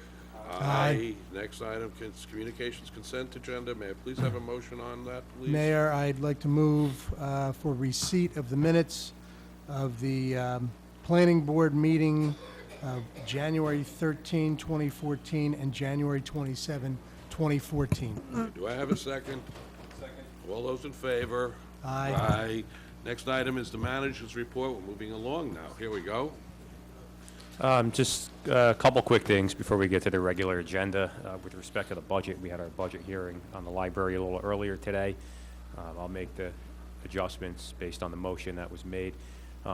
Aye. Next item, communications consent agenda. May I please have a motion on that, please? Mayor, I'd like to move for receipt of the minutes of the planning board meeting of January 13, 2014, and January 27, 2014. Do I have a second? Second. All those in favor? Aye. Aye. Next item is the manager's report. We're moving along now. Here we go. Just a couple quick things before we get to the regular agenda. With respect to the budget, we had our budget hearing on the library a little earlier today. I'll make the adjustments based on the motion that was made.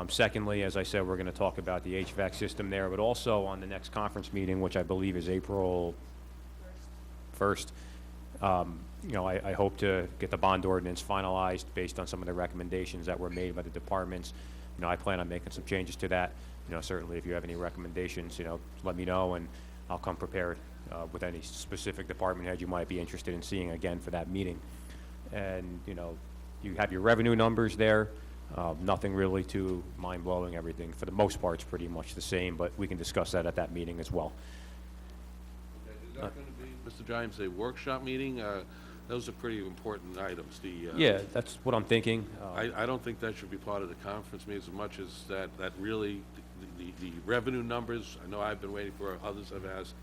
Secondly, as I said, we're going to talk about the HVAC system there, but also on the next conference meeting, which I believe is April 1st. I hope to get the bond ordinance finalized based on some of the recommendations that were made by the departments. I plan on making some changes to that. Certainly if you have any recommendations, let me know, and I'll come prepared with any specific department head you might be interested in seeing again for that meeting. And, you have your revenue numbers there. Nothing really too mind-blowing. Everything, for the most part, is pretty much the same, but we can discuss that at that meeting as well. Okay, is that going to be, Mr. Gimes, a workshop meeting? Those are pretty important items. Yeah, that's what I'm thinking. I don't think that should be part of the conference meeting as much as that really, the revenue numbers. I know I've been waiting for, others have asked,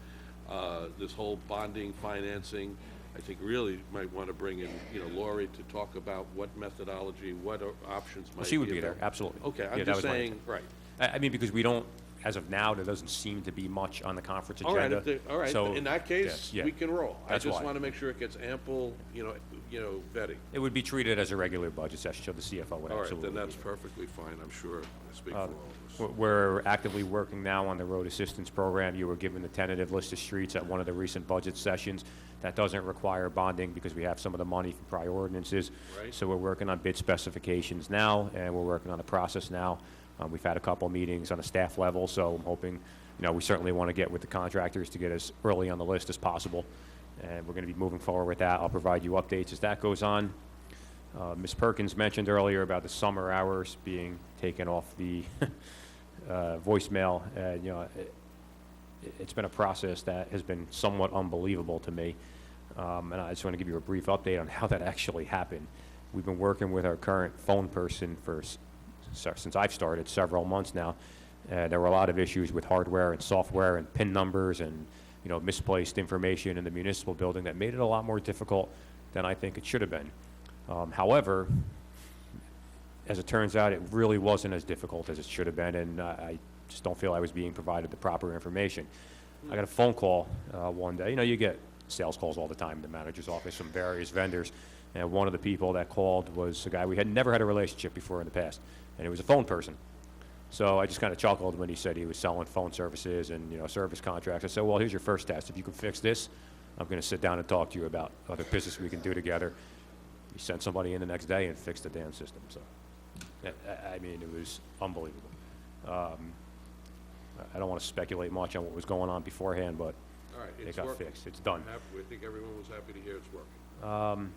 this whole bonding, financing. I think really might want to bring in, Lori to talk about what methodology, what options might be. She would be there, absolutely. Okay, I'm Yeah, just that was my saying, intent. right. I mean, because we don't, as of now, there doesn't seem to be much on the conference agenda. All right, So, in that case, yeah, we can roll. That's I just why. want to make sure it gets ample, vetting. It would be treated as a regular budget session, so the CFO would All right, absolutely then be that's there. perfectly fine, I'm sure. I speak for all of us. We're actively working now on the road assistance program. You were given the tentative list of streets at one of the recent budget sessions. That doesn't require bonding because we have some of the money from prior ordinances. Right. So we're working on bid specifications now, and we're working on the process now. We've had a couple meetings on a staff level, so I'm hoping, we certainly want to get with the contractors to get as early on the list as possible. And we're going to be moving forward with that. I'll provide you updates as that goes on. Ms. Perkins mentioned earlier about the summer hours being taken off the voicemail. It's been a process that has been somewhat unbelievable to me. And I just want to give you a brief update on how that actually happened. We've been working with our current phone person since I've started, several months now. There were a lot of issues with hardware and software and PIN numbers and misplaced information in the municipal building that made it a lot more difficult than I think it should have been. However, as it turns out, it really wasn't as difficult as it should have been, and I just don't feel I was being provided the proper information. I got a phone call one day. You get sales calls all the time in the manager's office from various vendors, and one of the people that called was a guy we had never had a relationship before in the past, and it was a phone person. So I just kind of chuckled when he said he was selling phone services and service contracts. I said, well, here's your first test. If you can fix this, I'm going to sit down and talk to you about other business we can do together. He sent somebody in the next day and fixed the damn system. So, I mean, it was unbelievable. I don't want to speculate much on what was going on beforehand, but All right, it it's got working. fixed. It's done. I think everyone was happy to hear it's working.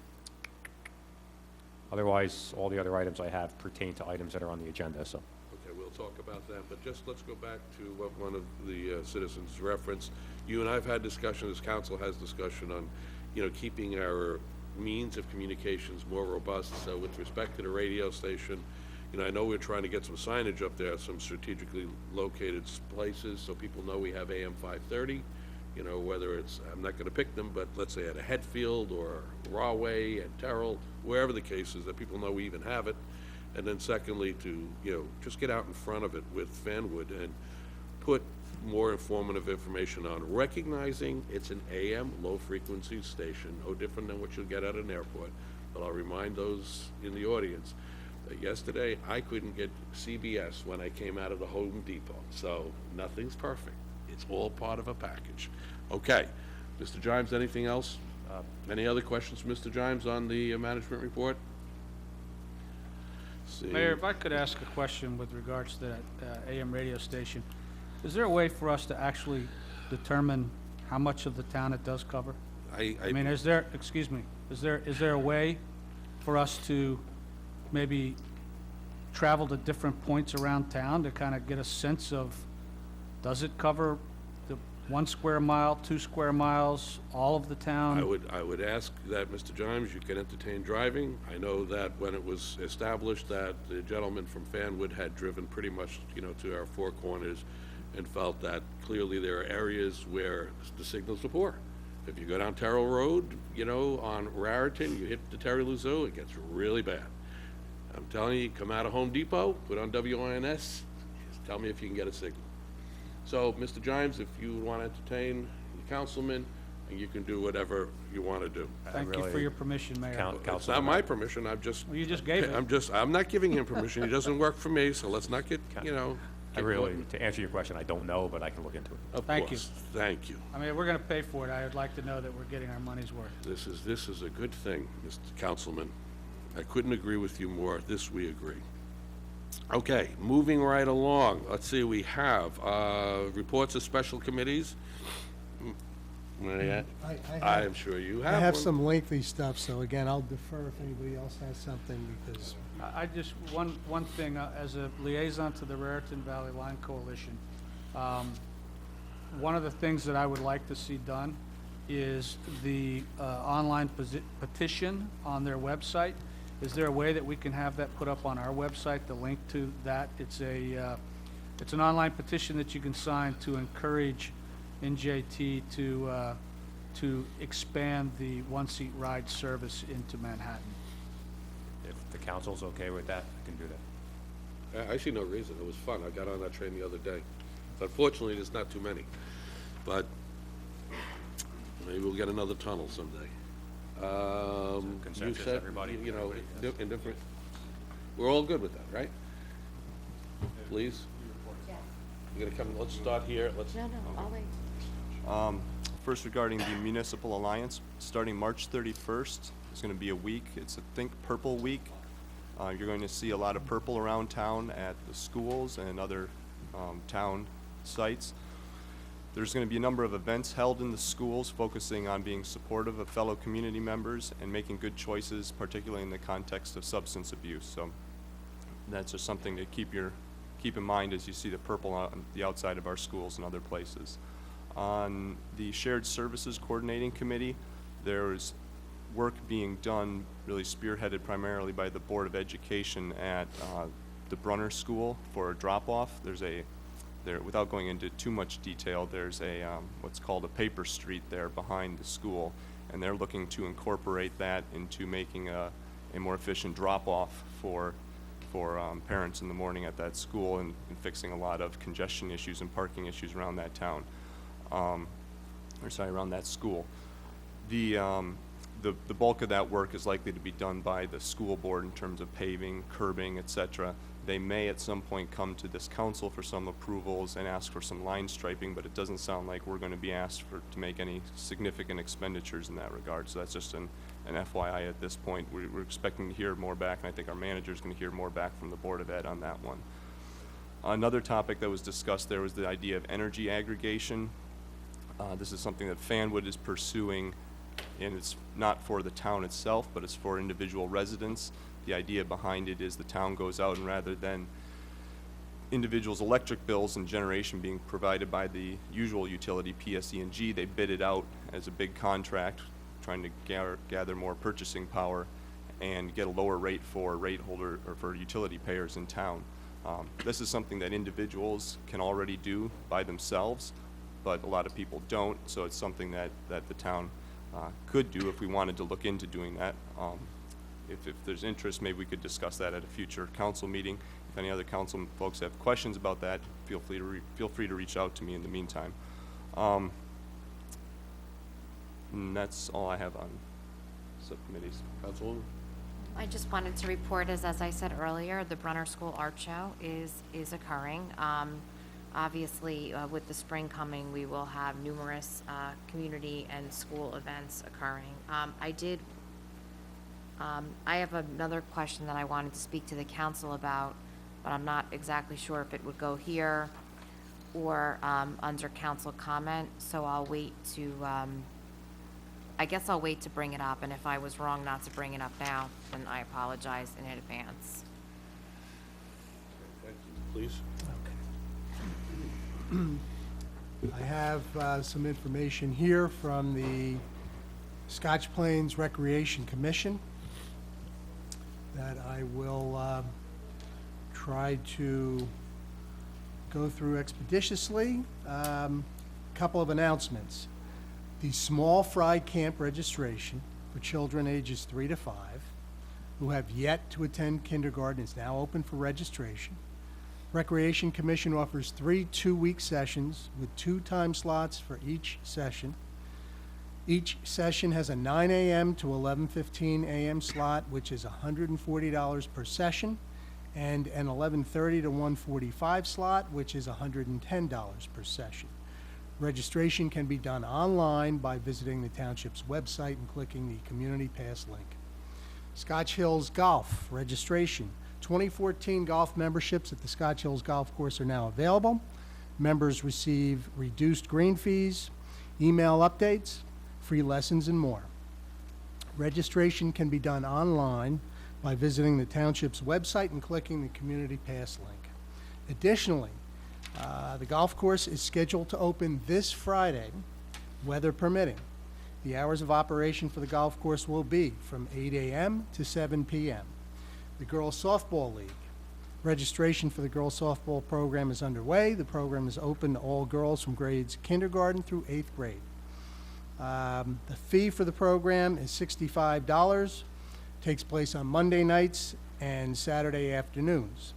Otherwise, all the other items I have pertain to items that are on the agenda. So, Okay, we'll talk about that, but just let's go back to what one of the citizens referenced. You and I have had discussion, this council has discussion on, keeping our means of communications more robust. So with respect to the radio station, I know we're trying to get some signage up there, some strategically located places, so people know we have AM 530, whether it's, I'm not gonna pick them, but let's say at a Hetfield or Rahway and Terrell, wherever the case is, that people know we even have it. And then secondly, to, just get out in front of it with Fanwood and put more informative information on, recognizing it's an AM low-frequency station, no different than what you'll get at an airport. But I'll remind those in the audience that yesterday I couldn't get CBS when I came out of the Home Depot. So nothing's perfect. It's all part of a package. Okay, Mr. Gimes, anything else? Any other questions, Mr. Gimes, on the management report? Mayor, if I could ask a question with regards to that AM radio station. Is there a way for us to actually determine how much of the town it does cover? I mean, is there a way for us to maybe travel to different points around town to kind of get a sense of, does it cover the 1 square mile, 2 square miles, all of the town? I would ask that, Mr. Gimes, you can entertain driving. I know that when it was established that the gentleman from Fanwood had driven pretty much, to our four corners and felt that clearly there are areas where the signals are poor. If you go down Terrell Road, on Raritan, you hit the Terry Luzu, it gets really bad. I'm telling you, come out of Home Depot, put on WINS, tell me if you can get a signal. So, Mr. Jimes, if you want to entertain your councilman, and you can do whatever you want to do. Thank you for your permission, Mayor. It's not my permission, I'm just. Well, you just gave it. I'm not giving him permission, he doesn't work for me, so let's not get, I get really, caught- to answer your question, I don't know, but I can look into it. Of Thank you. course. Thank you. I mean, if we're gonna pay for it, I would like to know that we're getting our money's worth. This is a good thing, Mr. Councilman. I couldn't agree with you more. This we agree. Okay, moving right along. Let's see, we have reports of special committees. I am sure you have I have one. some lengthy stuff, so again, I'll defer if anybody else has something, because I just, one thing, as a liaison to the Raritan Valley Line Coalition, one of the things that I would like to see done is the online petition on their website. Is there a way that we can have that put up on our website, the link to that? It's an online petition that you can sign to encourage NJT to expand the one-seat ride service into Manhattan. If the council's okay with that, I can do that. I see no reason. It was fun. I got on that train the other day. Unfortunately, there's not too many. But maybe we'll get another tunnel someday. You Consensus, said, everybody? in different, we're all good with that, right? Please? You're gonna come, let's start here. Let's. No, I'll wait. First, regarding the Municipal Alliance, starting March 31st, it's going to be a week. It's a Think Purple Week. You're going to see a lot of purple around town at the schools and other town sites. There's going to be a number of events held in the schools focusing on being supportive of fellow community members and making good choices, particularly in the context of substance abuse. So that's just something to keep in mind as you see the purple on the outside of our schools and other places. On the Shared Services Coordinating Committee, there's work being done, really spearheaded primarily by the Board of Education at the Brunner School for a drop-off. Without going into too much detail, there's a what's called a paper street there behind the school, and they're looking to incorporate that into making a more efficient drop-off for parents in the morning at that school and fixing a lot of congestion issues and parking issues around that town. Around that school. The bulk of that work is likely to be done by the school board in terms of paving, curbing, etc. They may at some point come to this council for some approvals and ask for some line striping, but it doesn't sound like we're going to be asked to make any significant expenditures in that regard. So that's just an FYI at this point. We're expecting to hear more back, and I think our manager is going to hear more back from the Board of Ed on that one. Another topic that was discussed there was the idea of energy aggregation. This is something that Fanwood is pursuing, and it's not for the town itself, but it's for individual residents. The idea behind it is the town goes out and rather than individuals' electric bills and generation being provided by the usual utility, PSE&G, they bid it out as a big contract, trying to gather more purchasing power and get a lower rate for rate holder or for utility payers in town. This is something that individuals can already do by themselves, but a lot of people don't, so it's something that the town could do if we wanted to look into doing that. If there's interest, maybe we could discuss that at a future council meeting. If any other council folks have questions about that, feel free to reach out to me in the meantime. And that's all I have on subcommittees. Councilwoman? I just wanted to report, as I said earlier, the Brunner School Art Show is occurring. Obviously, with the spring coming, we will have numerous community and school events occurring. I have another question that I wanted to speak to the council about, but I'm not exactly sure if it would go here or under council comment, so I'll wait to, I guess I'll wait to bring it up, and if I was wrong not to bring it up now, then I apologize in advance. Thank you. Please. I have some information here from the Scotch Plains Recreation Commission that I will try to go through expeditiously. Couple of announcements. The small fry camp registration for children ages 3 to 5 who have yet to attend kindergarten is now open for registration. Recreation Commission offers 3 two-week sessions with 2 time slots for each session. Each session has a 9 a.m. to 11:15 a.m. slot, which is $140 per session, and an 11:30 to 1:45 slot, which is $110 per session. Registration can be done online by visiting the Township's website and clicking the Community Pass link. Scotch Hills Golf registration. 2014 golf memberships at the Scotch Hills Golf Course are now available. Members receive reduced green fees, email updates, free lessons, and more. Registration can be done online by visiting the Township's website and clicking the Community Pass link. Additionally, the golf course is scheduled to open this Friday, weather permitting. The hours of operation for the golf course will be from 8 a.m. to 7 p.m. The Girls Softball League. Registration for the girls softball program is underway. The program is open to all girls from grades kindergarten through 8th grade. The fee for the program is $65. Takes place on Monday nights and Saturday afternoons.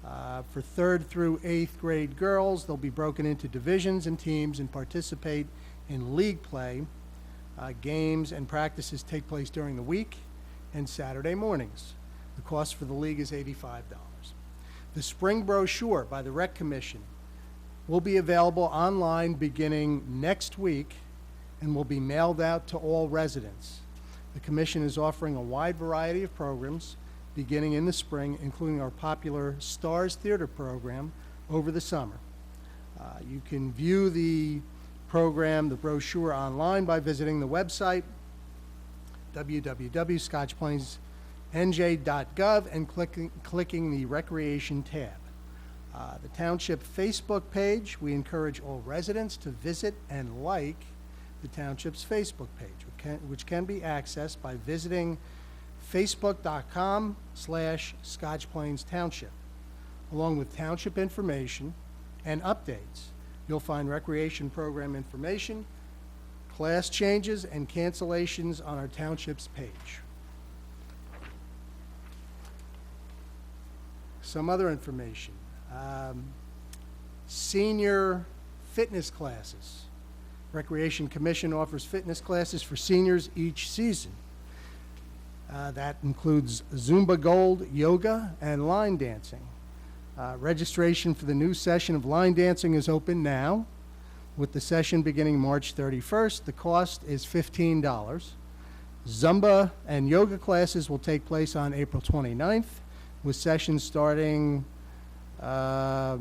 For 3rd through 8th grade girls, they'll be broken into divisions and teams and participate in league play. Games and practices take place during the week and Saturday mornings. The cost for the league is $85. The spring brochure by the Rec Commission will be available online beginning next week and will be mailed out to all residents. The Commission is offering a wide variety of programs beginning in the spring, including our popular Stars Theater program over the summer. You can view the program, the brochure, online by visiting the website www.scotchplainsnj.gov and clicking the Recreation tab. The Township Facebook page, we encourage all residents to visit and like the Township's Facebook page, which can be accessed by visiting facebook.com/Scotch Plains Township. Along with Township information and updates, you'll find recreation program information, class changes, and cancellations on our Township's page. Some other information. Senior fitness classes. Recreation Commission offers fitness classes for seniors each season. That includes Zumba Gold, yoga, and line dancing. Registration for the new session of line dancing is open now, with the session beginning March 31st. The cost is $15. Zumba and yoga classes will take place on April 29th, with sessions starting the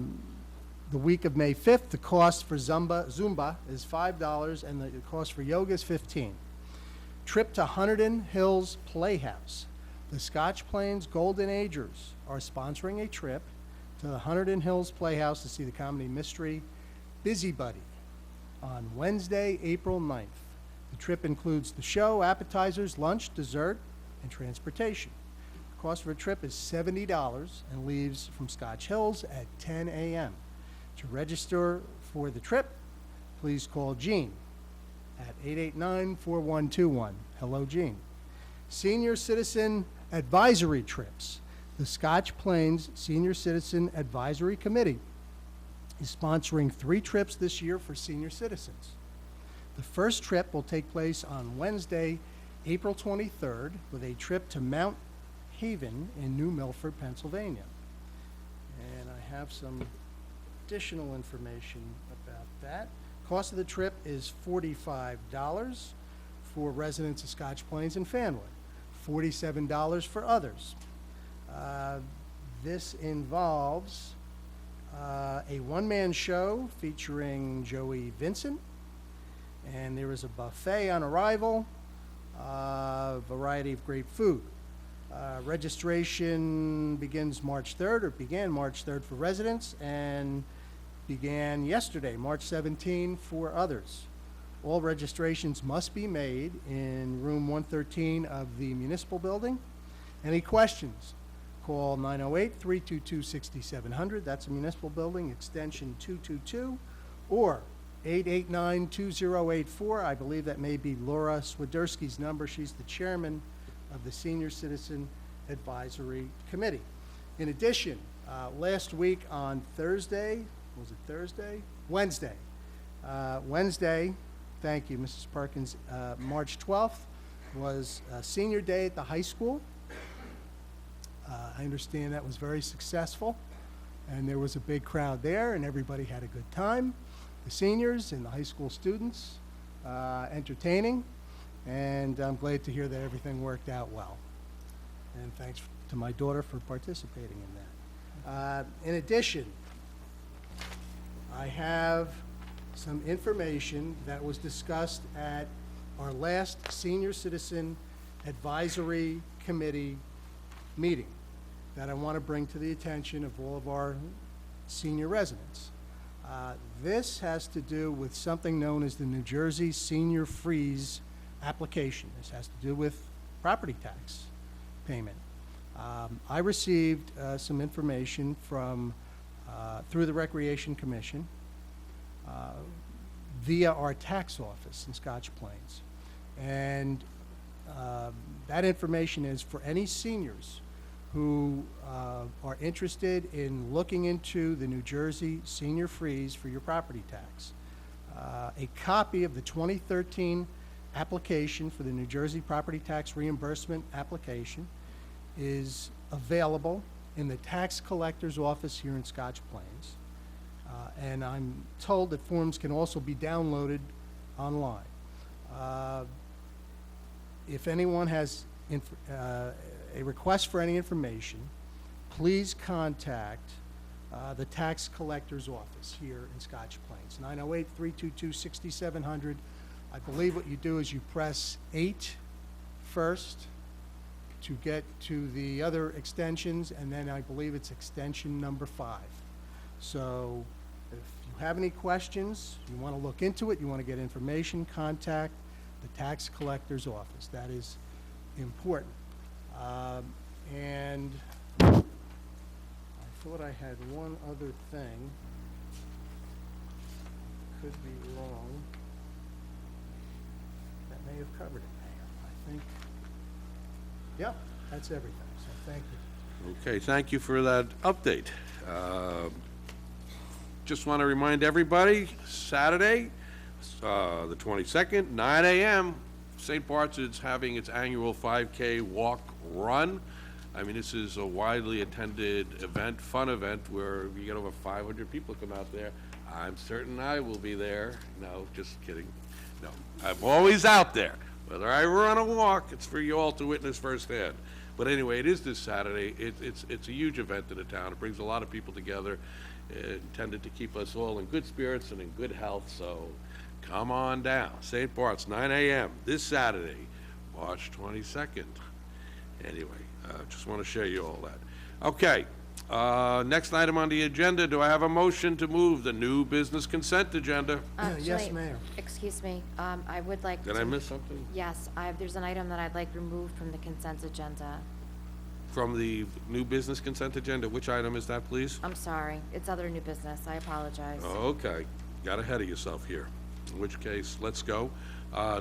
week of May 5th. The cost for Zumba is $5, and the cost for yoga is $15. Trip to Hunterdon Hills Playhouse. The Scotch Plains Golden Agers are sponsoring a trip to the Hunterdon Hills Playhouse to see the comedy mystery Busybody on Wednesday, April 9th. The trip includes the show, appetizers, lunch, dessert, and transportation. The cost for a trip is $70 and leaves from Scotch Hills at 10 a.m. To register for the trip, please call Jean at 889-4121. Hello, Jean. Senior Citizen Advisory Trips. The Scotch Plains Senior Citizen Advisory Committee is sponsoring 3 trips this year for senior citizens. The first trip will take place on Wednesday, April 23rd, with a trip to Mount Haven in New Milford, Pennsylvania. And I have some additional information about that. Cost of the trip is $45 for residents of Scotch Plains and family, $47 for others. This involves a one-man show featuring Joey Vincent, and there is a buffet on arrival, a variety of great food. Registration begins March 3rd, or began March 3rd for residents, and began yesterday, March 17, for others. All registrations must be made in room 113 of the municipal building. Any questions? Call 908-322-6700. That's a municipal building, extension 222, or 889-2084. I believe that may be Laura Swiderski's number. She's the chairman of the Senior Citizen Advisory Committee. In addition, Last week on Thursday, was it Thursday? Wednesday. Wednesday, thank you, Mrs. Perkins, March 12th was senior day at the high school. I understand that was very successful, and there was a big crowd there, and everybody had a good time. The seniors and the high school students, entertaining, and I'm glad to hear that everything worked out well. And thanks to my daughter for participating in that. In addition, I have some information that was discussed at our last Senior Citizen Advisory Committee meeting that I want to bring to the attention of all of our senior residents. This has to do with something known as the New Jersey Senior Freeze application. This has to do with property tax payment. I received some information from through the Recreation Commission via our tax office in Scotch Plains. And that information is for any seniors who are interested in looking into the New Jersey Senior Freeze for your property tax. A copy of the 2013 application for the New Jersey Property Tax Reimbursement application is available in the tax collector's office here in Scotch Plains. And I'm told that forms can also be downloaded online. If anyone has a request for any information, please contact the tax collector's office here in Scotch Plains, 908-322-6700. I believe what you do is you press 8 first to get to the other extensions, and then I believe it's extension number 5. So if you have any questions, you want to look into it, you want to get information, contact the tax collector's office. That is important. And I thought I had one other thing. Could be wrong. That may have covered it, Mayor. I think, yep, that's everything, so thank you. Okay, thank you for that update. Just want to remind everybody, Saturday, the 22nd, 9 a.m., St. Bart's is having its annual 5K walk run. I mean, this is a widely attended event, fun event, where you get over 500 people come out there. I'm certain I will be there. No, just kidding. No, I'm always out there. Whether I run or walk, it's for you all to witness firsthand. But anyway, it is this Saturday. It's a huge event in the town. It brings a lot of people together, intended to keep us all in good spirits and in good health. So come on down. St. Bart's, 9 a.m. this Saturday, March 22nd. Anyway, just want to share you all that. Okay, next item on the agenda, do I have a motion to move the new business consent agenda? Yes, Wait, Mayor. Excuse me, I would like to... Did I miss something? Yes, there's an item that I'd like removed from the consent agenda. From the new business consent agenda, which item is that, please? I'm sorry, it's other new business, I apologize. Okay, got ahead of yourself here. In which case, let's go.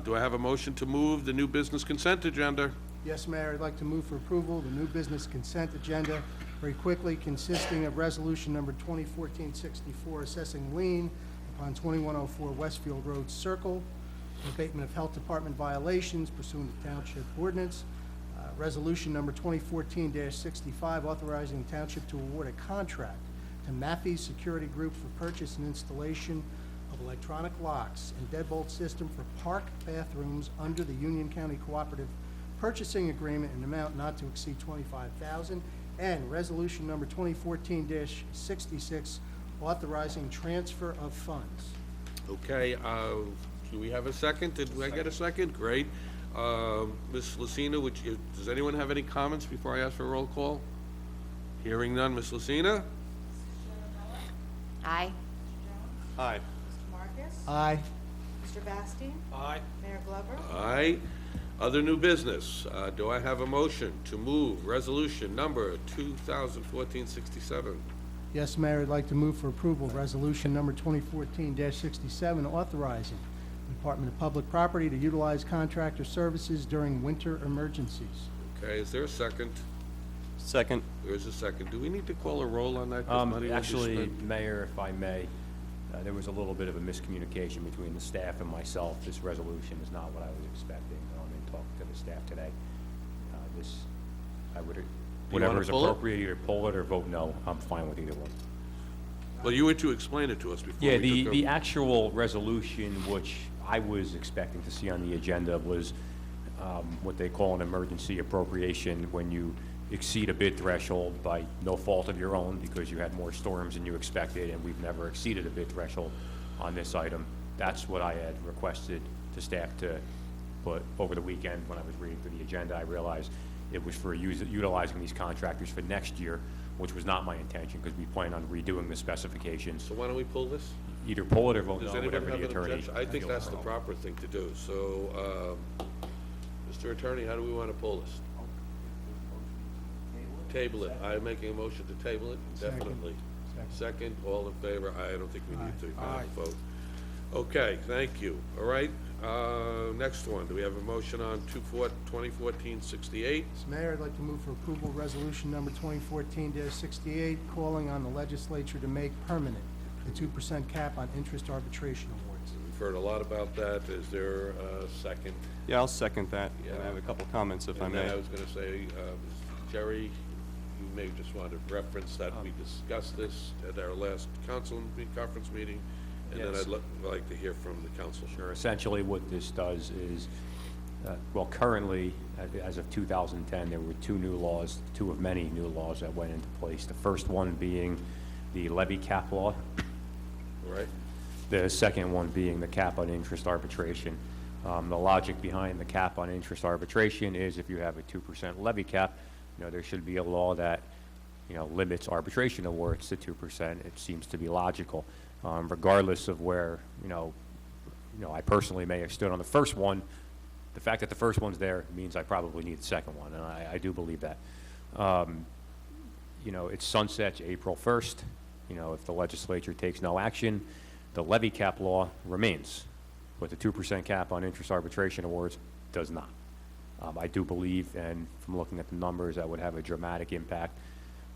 Do I have a motion to move the new business consent agenda? Yes, Mayor, I'd like to move for approval of the new business consent agenda, very quickly, consisting of resolution number 2014-64, assessing lien upon 2104 Westfield Road Circle, abatement of health department violations pursuant to township ordinance, resolution number 2014-65, authorizing the township to award a contract to Maffey Security Group for purchase and installation of electronic locks and deadbolt system for park bathrooms under the Union County Cooperative Purchasing Agreement in an amount not to exceed $25,000, and resolution number 2014-66, authorizing transfer of funds. Okay, do we have a second? Did I get a second? Great. Ms. Lucina, does anyone have any comments before I ask for a roll call? Hearing none, Ms. Lucina? Aye. Aye. Mr. Marcus? Aye. Mr. Bastian? Aye. Mayor Glover? Aye. Other new business. Do I have a motion to move resolution number 2014-67? Yes, Mayor, I'd like to move for approval resolution number 2014-67, authorizing the Department of Public Property to utilize contractor services during winter emergencies. Okay, is there a second? Second. There's a second. Do we need to call a roll on that? 'Cause money will be Actually, spent? Mayor, if I may, there was a little bit of a miscommunication between the staff and myself. This resolution is not what I was expecting. In talking to the staff today. Whatever is pull it? appropriate, either pull it or vote no. I'm fine with either one. Well, you were to explain it to us before Yeah, we took the over. actual resolution, which I was expecting to see on the agenda, was what they call an emergency appropriation when you exceed a bid threshold by no fault of your own because you had more storms than you expected, and we've never exceeded a bid threshold on this item. That's what I had requested to staff to put over the weekend. When I was reading through the agenda, I realized it was for utilizing these contractors for next year, which was not my intention because we plan on redoing the specifications. So why don't we pull this? Either pull it or vote Does no, anyone whatever have the an attorney. objection? I think feels that's the is proper thing to do. So, Mr. Attorney, how do we want to pull this? Table it. I'm making a motion to table it indefinitely. Second, all in favor? I don't think we need to vote. Okay, thank you. All right, next one. Do we have a motion on 2014-68? Mr. Mayor, I'd like to move for approval resolution number 2014-68, calling on the legislature to make permanent the 2% cap on interest arbitration awards. We've heard a lot about that. Is there a second? Yeah, I'll second that. Yeah. And I have a couple comments if I And may. then I was going to say, Jerry, you may just want to reference that we discussed this at our last council conference meeting, and then Yes. I'd like to hear from the council. Sure. Essentially, what this does is, well, currently, as of 2010, there were two of many new laws that went into place. The first one being the levy cap law. Right. The second one being the cap on interest arbitration. The logic behind the cap on interest arbitration is if you have a 2% levy cap, there should be a law that, limits arbitration awards to 2%. It seems to be logical, regardless of where, I personally may have stood on the first one. The fact that the first one's there means I probably need the second one, and I do believe that. It sunsets April 1st. If the legislature takes no action, the levy cap law remains, but the 2% cap on interest arbitration awards does not. I do believe, and from looking at the numbers, that would have a dramatic impact,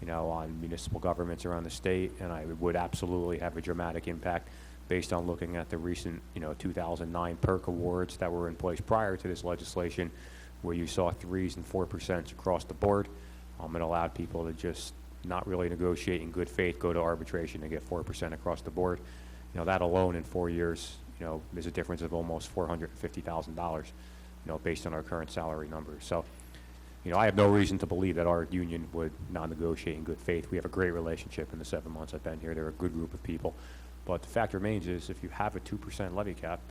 on municipal governments around the state, and I would absolutely have a dramatic impact based on looking at the recent, 2009 PERC awards that were in place prior to this legislation, where you saw 3s and 4% across the board. It allowed people to just not really negotiate in good faith, go to arbitration and get 4% across the board. That alone in 4 years, there's a difference of almost $450,000, based on our current salary numbers. So, I have no reason to believe that our union would not negotiate in good faith. We have a great relationship in the 7 months I've been here. They're a good group of people. But the fact remains is if you have a 2% levy cap,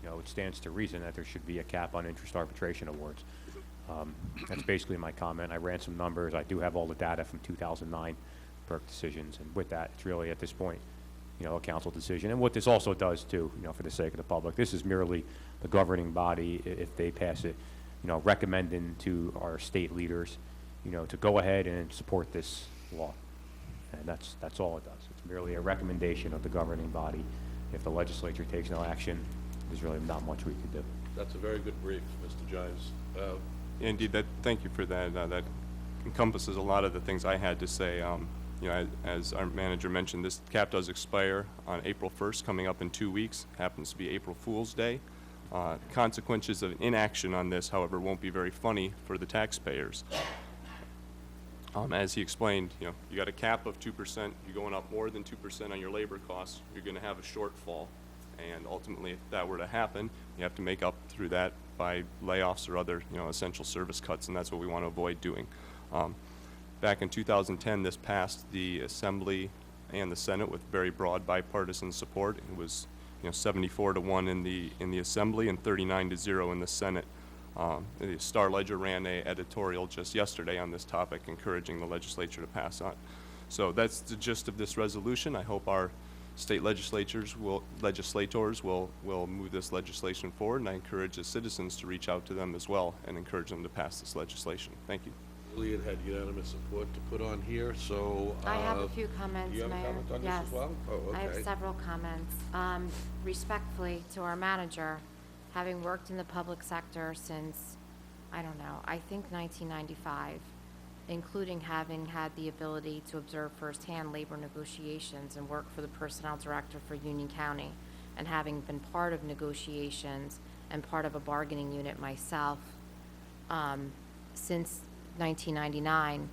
it stands to reason that there should be a cap on interest arbitration awards. That's basically my comment. I ran some numbers. I do have all the data from 2009 PERC decisions. And with that, it's really at this point, a council decision. And what this also does too, for the sake of the public, this is merely the governing body, if they pass it, recommending to our state leaders, to go ahead and support this law. And that's all it does. It's merely a recommendation of the governing body. If the legislature takes no action, there's really not much we could do. That's a very good brief, Mr. Giles. Indeed, thank you for that. That encompasses a lot of the things I had to say. As our manager mentioned, this cap does expire on April 1st, coming up in 2 weeks. Happens to be April Fool's Day. Consequences of inaction on this, however, won't be very funny for the taxpayers. As he explained, you got a cap of 2%. You're going up more than 2% on your labor costs. You're going to have a shortfall. And ultimately, if that were to happen, you have to make up through that by layoffs or other, essential service cuts, and that's what we want to avoid doing. Back in 2010, this passed the Assembly and the Senate with very broad bipartisan support. It was, 74-1 in the Assembly and 39-0 in the Senate. The Star-Ledger ran an editorial just yesterday on this topic, encouraging the legislature to pass on. So that's the gist of this resolution. I hope our state legislators will move this legislation forward, and I encourage the citizens to reach out to them as well and encourage them to pass this legislation. Thank you. It had unanimous support to put on here, so. I have a few comments, you have Mayor. a comment on Yes. this as well? Oh, okay. I have several comments. Respectfully to our manager, having worked in the public sector since, I don't know, I think 1995, including having had the ability to observe firsthand labor negotiations and work for the personnel director for Union County, and having been part of negotiations and part of a bargaining unit myself since 1999,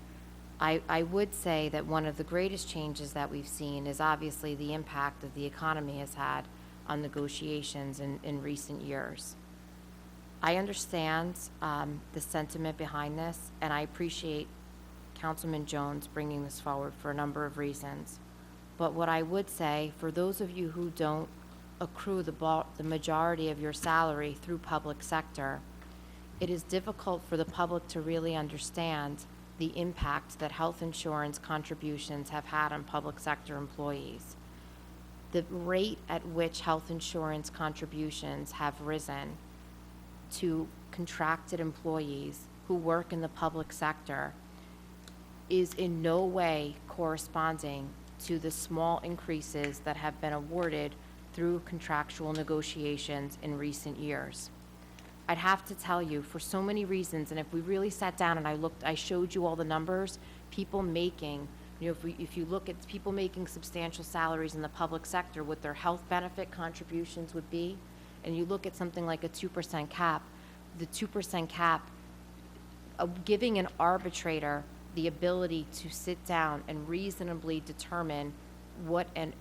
I would say that one of the greatest changes that we've seen is obviously the impact that the economy has had on negotiations in recent years. I understand the sentiment behind this, and I appreciate Councilman Jones bringing this forward for a number of reasons. But what I would say, for those of you who don't accrue the majority of your salary through public sector, it is difficult for the public to really understand the impact that health insurance contributions have had on public sector employees. The rate at which health insurance contributions have risen to contracted employees who work in the public sector is in no way corresponding to the small increases that have been awarded through contractual negotiations in recent years. I'd have to tell you, for so many reasons, and if we really sat down and I showed you all the numbers, people making, if you look at people making substantial salaries in the public sector, what their health benefit contributions would be, and you look at something like a 2% cap, the 2% cap, giving an arbitrator the ability to sit down and reasonably determine what an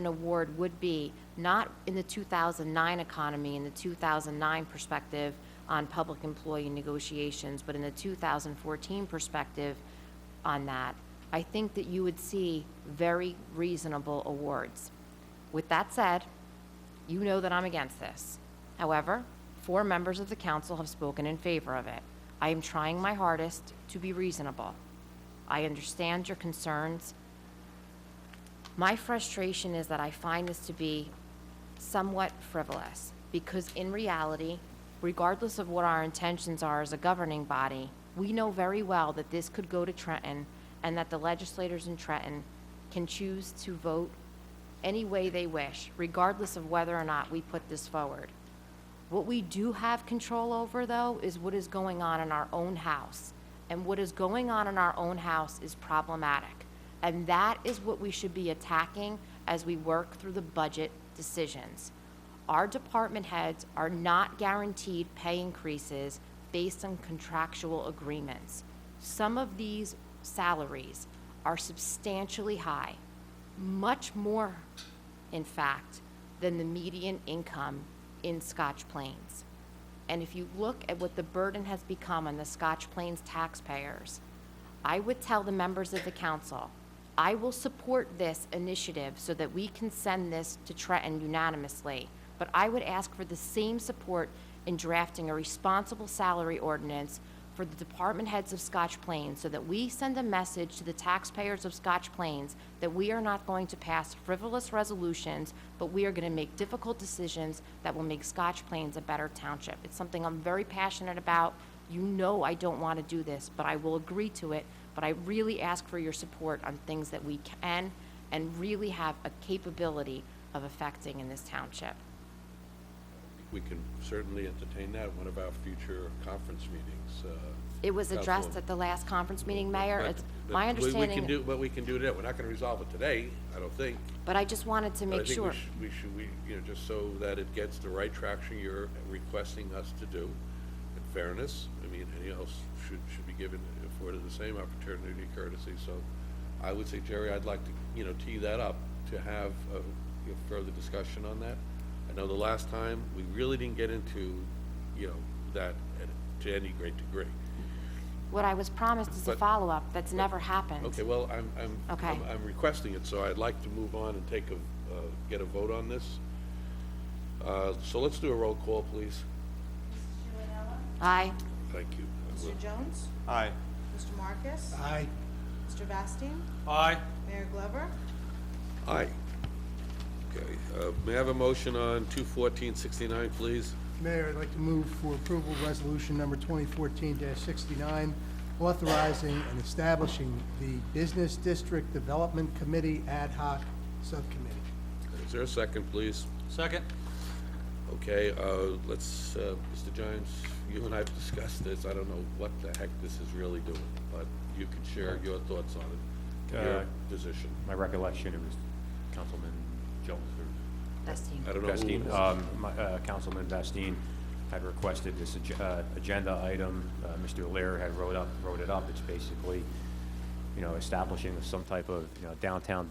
award would be, not in the 2009 economy, in the 2009 perspective on public employee negotiations, but in the 2014 perspective on that, I think that you would see very reasonable awards. With that said, you know that I'm against this. However, 4 members of the council have spoken in favor of it. I am trying my hardest to be reasonable. I understand your concerns. My frustration is that I find this to be somewhat frivolous, because in reality, regardless of what our intentions are as a governing body, we know very well that this could go to Trenton and that the legislators in Trenton can choose to vote any way they wish, regardless of whether or not we put this forward. What we do have control over, though, is what is going on in our own house. And what is going on in our own house is problematic. And that is what we should be attacking as we work through the budget decisions. Our department heads are not guaranteed pay increases based on contractual agreements. Some of these salaries are substantially high, much more, in fact, than the median income in Scotch Plains. And if you look at what the burden has become on the Scotch Plains taxpayers, I would tell the members of the council, I will support this initiative so that we can send this to Trenton unanimously, but I would ask for the same support in drafting a responsible salary ordinance for the department heads of Scotch Plains, so that we send a message to the taxpayers of Scotch Plains that we are not going to pass frivolous resolutions, but we are going to make difficult decisions that will make Scotch Plains a better township. It's something I'm very passionate about. You know I don't want to do this, but I will agree to it. But I really ask for your support on things that we can and really have a capability of affecting in this township. We can certainly entertain that at one of our future conference meetings. It was addressed Councilwoman. at the last conference meeting, Mayor. But- It's but my we understanding. can do, but we can do that. We're not gonna resolve it today, I don't think. But I just wanted to But make I think sure. just so that it gets the right traction you're requesting us to do, in fairness, I mean, anyone else should be given, afforded the same opportunity, courtesy, so I would say, Jerry, I'd like to, tee that up to have a further discussion on that. I know the last time, we really didn't get into, that to any great degree. What I was promised is a But- follow-up. That's never happened. Okay, well, Okay. I'm requesting it, so I'd like to move on and get a vote on this. So let's do a roll call, please. Aye. Thank you. I will. Mr. Jones? Aye. Mr. Marcus? Aye. Mr. Vastine? Aye. Mayor Glover? Aye. Okay, may I have a motion on 21469, please? Mayor, I'd like to move for approval resolution number 2014-69, authorizing and establishing the Business District Development Committee Ad Hoc Subcommittee. Is there a second, please? Second. Okay, let's, Mr. Jones, you and I have discussed this. I don't know what the heck this is really doing, but you can share your thoughts on it, your position. My recollection, it was Councilman Jones or Bastine. I don't know who it was. Councilman Bastine had requested this agenda item. Mr. Allaire had wrote it up. It's basically, establishing some type of, downtown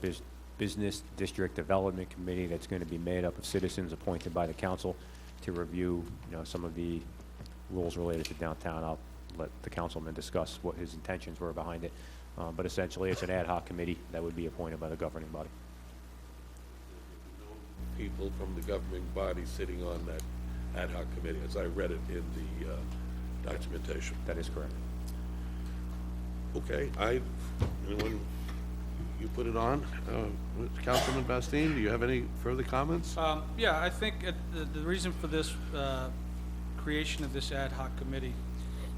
business district development committee that's going to be made up of citizens appointed by the council to review, some of the rules related to downtown. I'll let the councilman discuss what his intentions were behind it. But essentially, it's an ad hoc committee that would be appointed by the governing body. People from the governing body sitting on that ad hoc committee, as I read it in the documentation. That is correct. Okay, anyone, you put it on? Councilman Bastine, do you have any further comments? Yeah, I think the reason for this creation of this ad hoc committee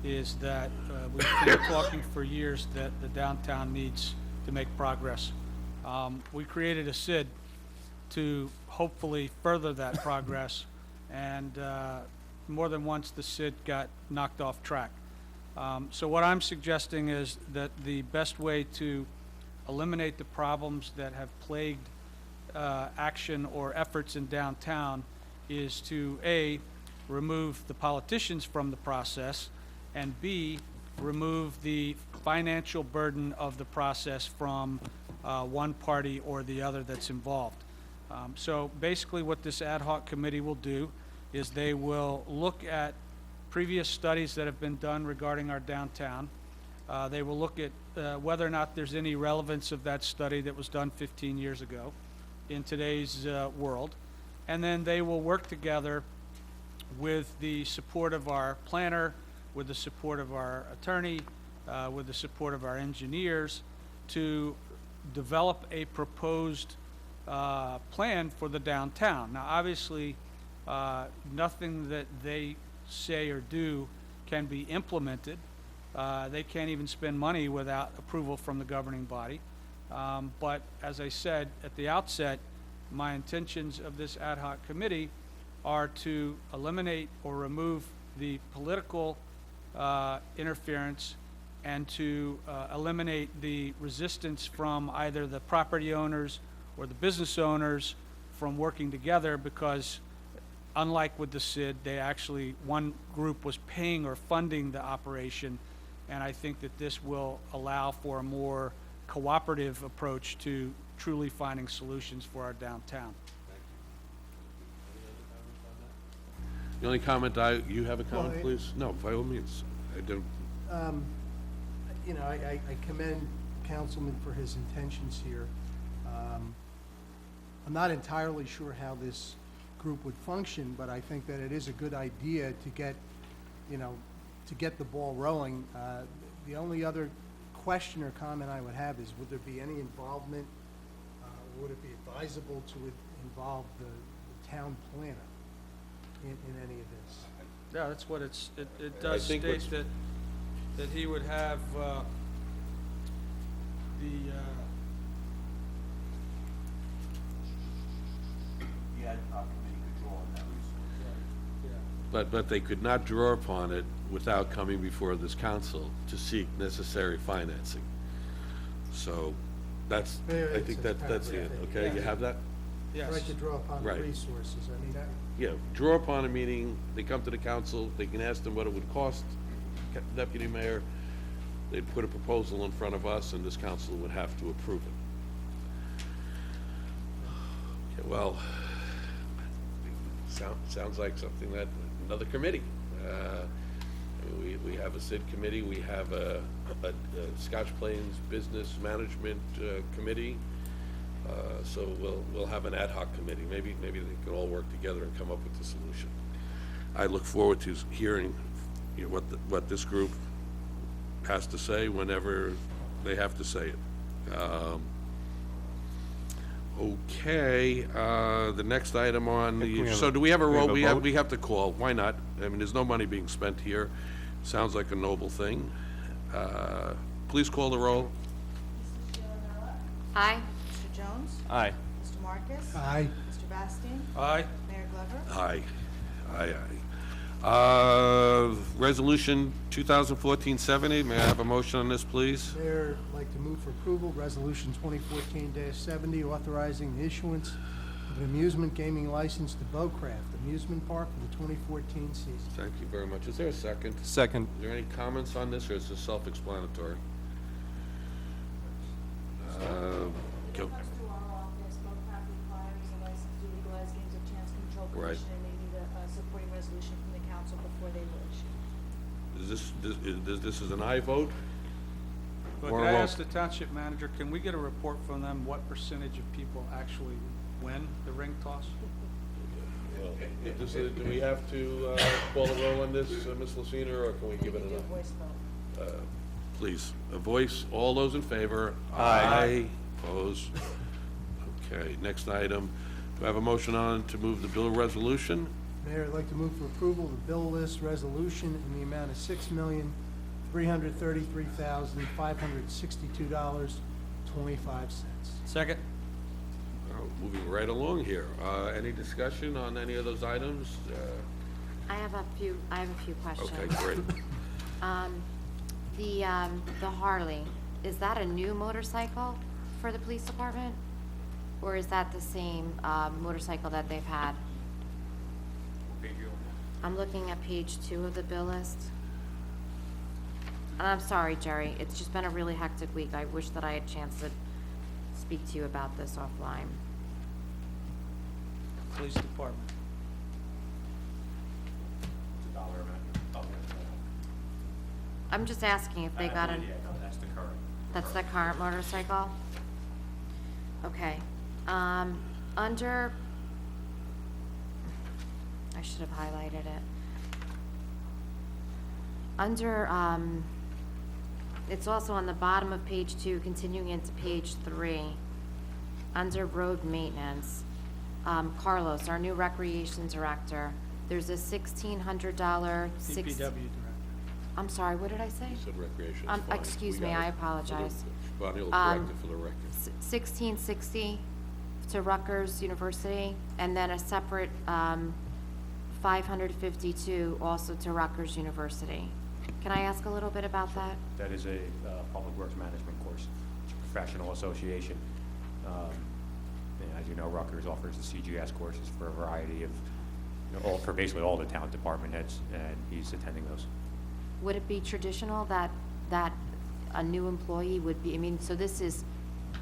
is that we've been talking for years that the downtown needs to make progress. We created a SID to hopefully further that progress, and more than once the SID got knocked off track. So what I'm suggesting is that the best way to eliminate the problems that have plagued action or efforts in downtown is to A, remove the politicians from the process, and B, remove the financial burden of the process from one party or the other that's involved. So basically what this ad hoc committee will do is they will look at previous studies that have been done regarding our downtown. They will look at whether or not there's any relevance of that study that was done 15 years ago in today's world. And then they will work together with the support of our planner, with the support of our attorney, with the support of our engineers to develop a proposed plan for the downtown. Now, obviously, nothing that they say or do can be implemented. They can't even spend money without approval from the governing body. But as I said at the outset, my intentions of this ad hoc committee are to eliminate or remove the political interference and to eliminate the resistance from either the property owners or the business owners from working together, because unlike with the SID, they actually, one group was paying or funding the operation, and I think that this will allow for a more cooperative approach to truly finding solutions for our downtown. The only comment you have a comment, please? No, by all means. I don't. I commend Councilman for his intentions here. I'm not entirely sure how this group would function, but I think that it is a good idea to get the ball rolling. The only other question or comment I would have is, would there be any involvement, or would it be advisable to involve the town planner in any of this? Yeah, that's what it does state that he would have But they could not draw upon it without coming before this council to seek necessary financing. So that's, I think that's it, okay? Yeah. You have that? Yes. Right to draw upon the Right. resources. I mean, Yeah, draw upon a meeting, they come to the council, they can ask them what it would cost, Deputy Mayor, they'd put a proposal in front of us, and this council would have to approve it. Okay, well, sounds like something that, another committee. We have a SID committee, we have a Scotch Plains Business Management Committee, so we'll have an ad hoc committee. Maybe they can all work together and come up with a solution. I look forward to hearing what this group has to say whenever they have to say it. Okay, the next item on the, so do we have a roll? We have to call. Why not? I mean, there's no money being spent here. Sounds like a noble thing. Please call the roll. Aye. Mr. Jones? Aye. Mr. Marcus? Aye. Mr. Bastine? Aye. Mayor Glover? Aye. Aye, aye. Resolution 2014-70, may I have a motion on this, please? Mayor, I'd like to move for approval, Resolution 2014-70, authorizing the issuance of an amusement gaming license to Bowcraft Amusement Park for the 2014 season. Thank you very much. Is there a second? Second. Is there any comments on this, or is this self-explanatory? Go. Right. And they need a supporting resolution from the council before they will issue. This is an aye vote? But Or could I a roll- ask the township manager, can we get a report from them what percentage of people actually win the ring toss? Do we have to call a roll on this, Ms. Lucina, or can we give it Do a a voice vote. please, a voice? All those in favor? Aye. Opposed? Okay, next item. Do I have a motion on to move the bill resolution? Mayor, I'd like to move for approval of the bill list resolution in the amount of $6,333,562.25. Second? Moving right along here. Any discussion on any of those items? I have a few questions. Okay, great. The Harley, is that a new motorcycle for the police department? Or is that the same motorcycle that they've had? I'm looking at page 2 of the bill list. And I'm sorry, Jerry, it's just been a really hectic week. I wish that I had a chance to speak to you about this offline. Police department. I'm just asking if they got a... That's the current. That's the current motorcycle? Okay. Under... I should have highlighted it. Under, it's also on the bottom of page 2, continuing into page 3. Under road maintenance, Carlos, our new recreation director, there's a $1,600... DPW director. I'm sorry, what did I say? You said recreation. It's fine. Excuse We me, got I it. apologize. Bonnie will correct it for the record. 1660 to Rutgers University, and then a separate 552 also to Rutgers University. Can I ask a little bit about that? That is a public works management course. It's a professional association. And as you know, Rutgers offers the CGS courses for a variety of, for basically all the town department heads, and he's attending those. Would it be traditional that a new employee would be, I mean, so this is,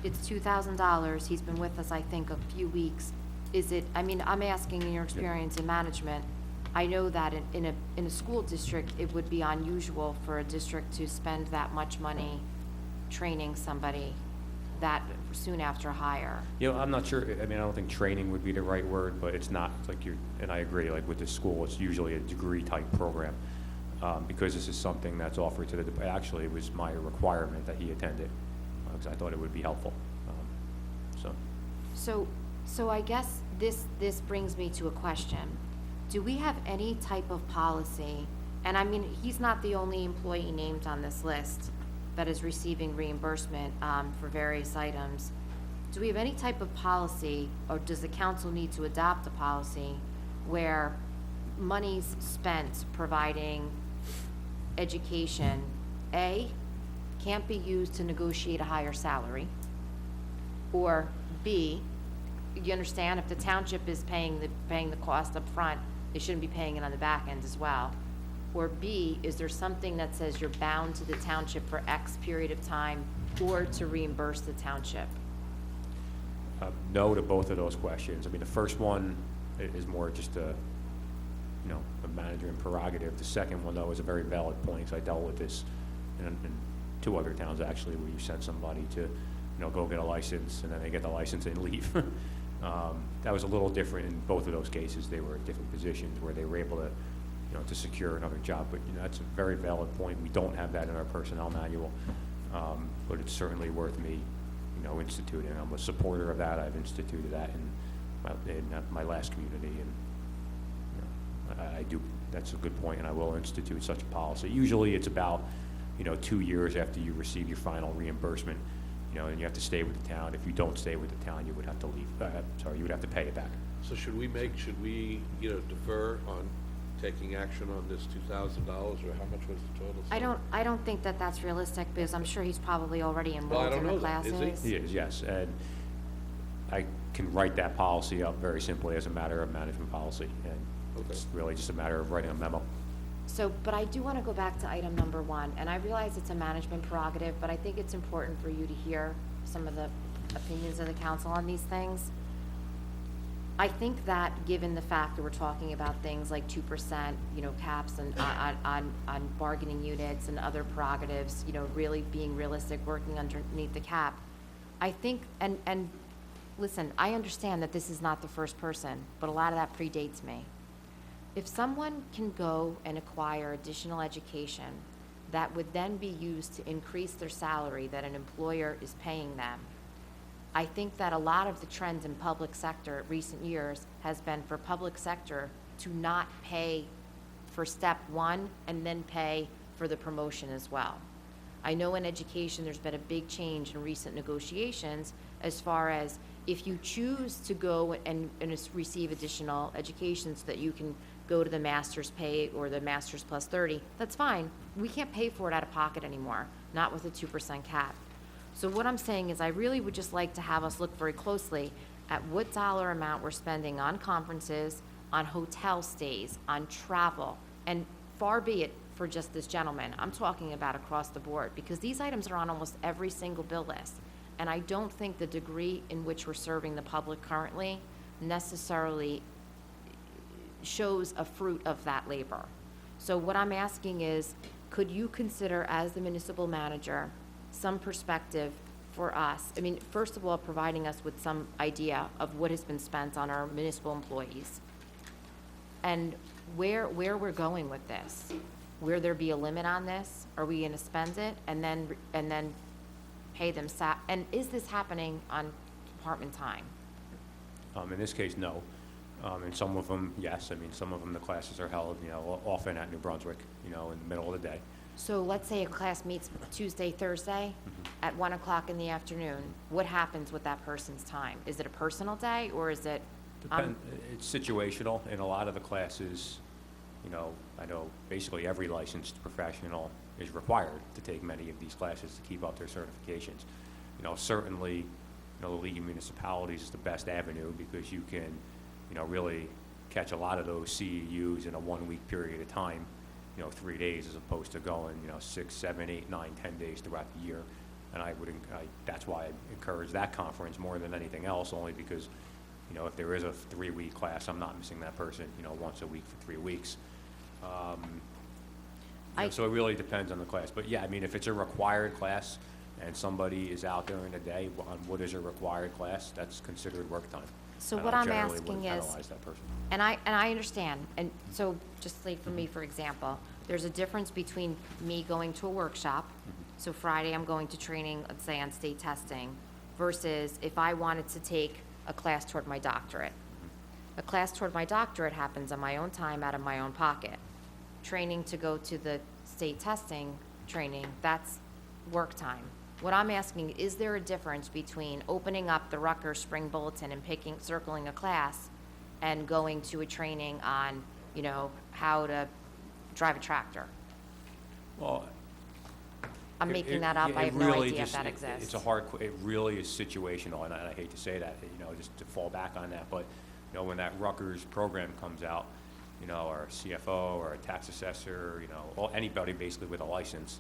it's $2,000, he's been with us, I think, a few weeks. Is it, I mean, I'm asking in your experience in management, I know that in a school district, it would be unusual for a district to spend that much money training somebody that soon after hire. I'm not sure, I don't think training would be the right word, but it's not, like and I agree, like with the school, it's usually a degree type program. Because this is something that's offered to actually it was my requirement that he attended, because I thought it would be helpful, So I guess this brings me to a question. Do we have any type of policy, and I mean, he's not the only employee named on this list that is receiving reimbursement for various items. Do we have any type of policy, or does the council need to adopt a policy where monies spent providing education, A, can't be used to negotiate a higher salary, or B, you understand, if the township is paying the cost up front, they shouldn't be paying it on the back end as well. Or B, is there something that says you're bound to the township for X period of time, or to reimburse the township? No to both of those questions. The first one is more just a manager and prerogative. The second one, though, is a very valid point, because I dealt with this in 2 other towns, actually, where you send somebody to, go get a license, and then they get the license and leave. That was a little different in both of those cases. They were at different positions where they were able to, to secure another job. But, that's a very valid point. We don't have that in our personnel manual, but it's certainly worth me, instituting. I'm a supporter of that. I've instituted that in my last community, and I do. That's a good point, and I will institute such a policy. Usually, it's about 2 years after you receive your final reimbursement, and you have to stay with the town. If you don't stay with the town, you would have to leave. You would have to pay it back. So should we, defer on taking action on this $2,000, or how much was the total? I don't think that that's realistic, because I'm sure he's probably already Well, I enrolled don't in the know that. classes. Is he? He is, yes, and I can write that policy up very simply as a matter of management policy, and it's really just a matter of writing a memo. So, but I do want to go back to item number 1, and I realize it's a management prerogative, but I think it's important for you to hear some of the opinions of the council on these things. I think that, given the fact that we're talking about things like 2%, caps and on bargaining units and other prerogatives, really being realistic, working underneath the cap, I think, and listen, I understand that this is not the first person, but a lot of that predates me. If someone can go and acquire additional education that would then be used to increase their salary that an employer is paying them, I think that a lot of the trends in public sector recent years has been for public sector to not pay for step 1 and then pay for the promotion as well. I know in education there's been a big change in recent negotiations as far as if you choose to go and receive additional education so that you can go to the master's pay or the master's plus 30, that's fine. We can't pay for it out of pocket anymore, not with a 2% cap. So what I'm saying is I really would just like to have us look very closely at what dollar amount we're spending on conferences, on hotel stays, on travel, and far be it for just this gentleman. I'm talking about across the board, because these items are on almost every single bill list. And I don't think the degree in which we're serving the public currently necessarily shows a fruit of that labor. So what I'm asking is, could you consider, as the municipal manager, some perspective for us? I mean, first of all, providing us with some idea of what has been spent on our municipal employees and where we're going with this. Will there be a limit on this? Are we going to spend it and then pay them? And is this happening on department time? In this case, no. And some of them, yes. I mean, some of them, the classes are held, often at New Brunswick, in the middle of the day. So let's say a class meets Tuesday, Thursday at 1 o'clock in the afternoon. What happens with that person's time? Is it a personal day, or is it? It's situational. In a lot of the classes, I know basically every licensed professional is required to take many of these classes to keep up their certifications. Certainly, the League of Municipalities is the best avenue, because you can, really catch a lot of those CEUs in a 1-week period of time, 3 days, as opposed to going, 6, 7, 8, 9, 10 days throughout the year. And that's why I encourage that conference more than anything else, only because, if there is a 3-week class, I'm not missing that person, once a week for 3 weeks. So it really depends on the class. But yeah, I mean, if it's a required class and somebody is out during the day on what is a required class, that's considered work time. So And what I I'm generally asking wouldn't is, penalize that person. and I understand, and so just like for me, for example, there's a difference between me going to a workshop, so Friday I'm going to training, let's say on state testing, versus if I wanted to take a class toward my doctorate. A class toward my doctorate happens on my own time, out of my own pocket. Training to go to the state testing training, that's work time. What I'm asking, is there a difference between opening up the Rutgers Spring Bulletin and circling a class and going to a training on, how to drive a tractor? Well, I'm making that up. I have no idea if that exists. It really is situational, and I hate to say that, just to fall back on that, but, when that Rutgers program comes out, or a CFO or a tax assessor, anybody basically with a license,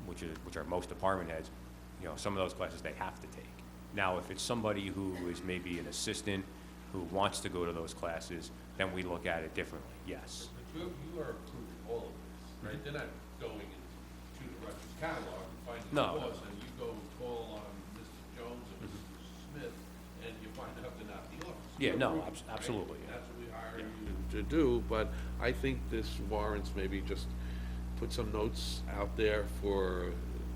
which are most department heads, some of those classes they have to take. Now, if it's somebody who is maybe an assistant who wants to go to those classes, then we look at it differently, yes. But you are approving all of this, right? They're not going into the Rutgers catalog and finding the laws, and you go call on Mr. Jones and Mr. Smith, and you find out they're not the office. Yeah, no, absolutely. Right? That's what we hire you to do, but I think this warrants maybe just put some notes out there for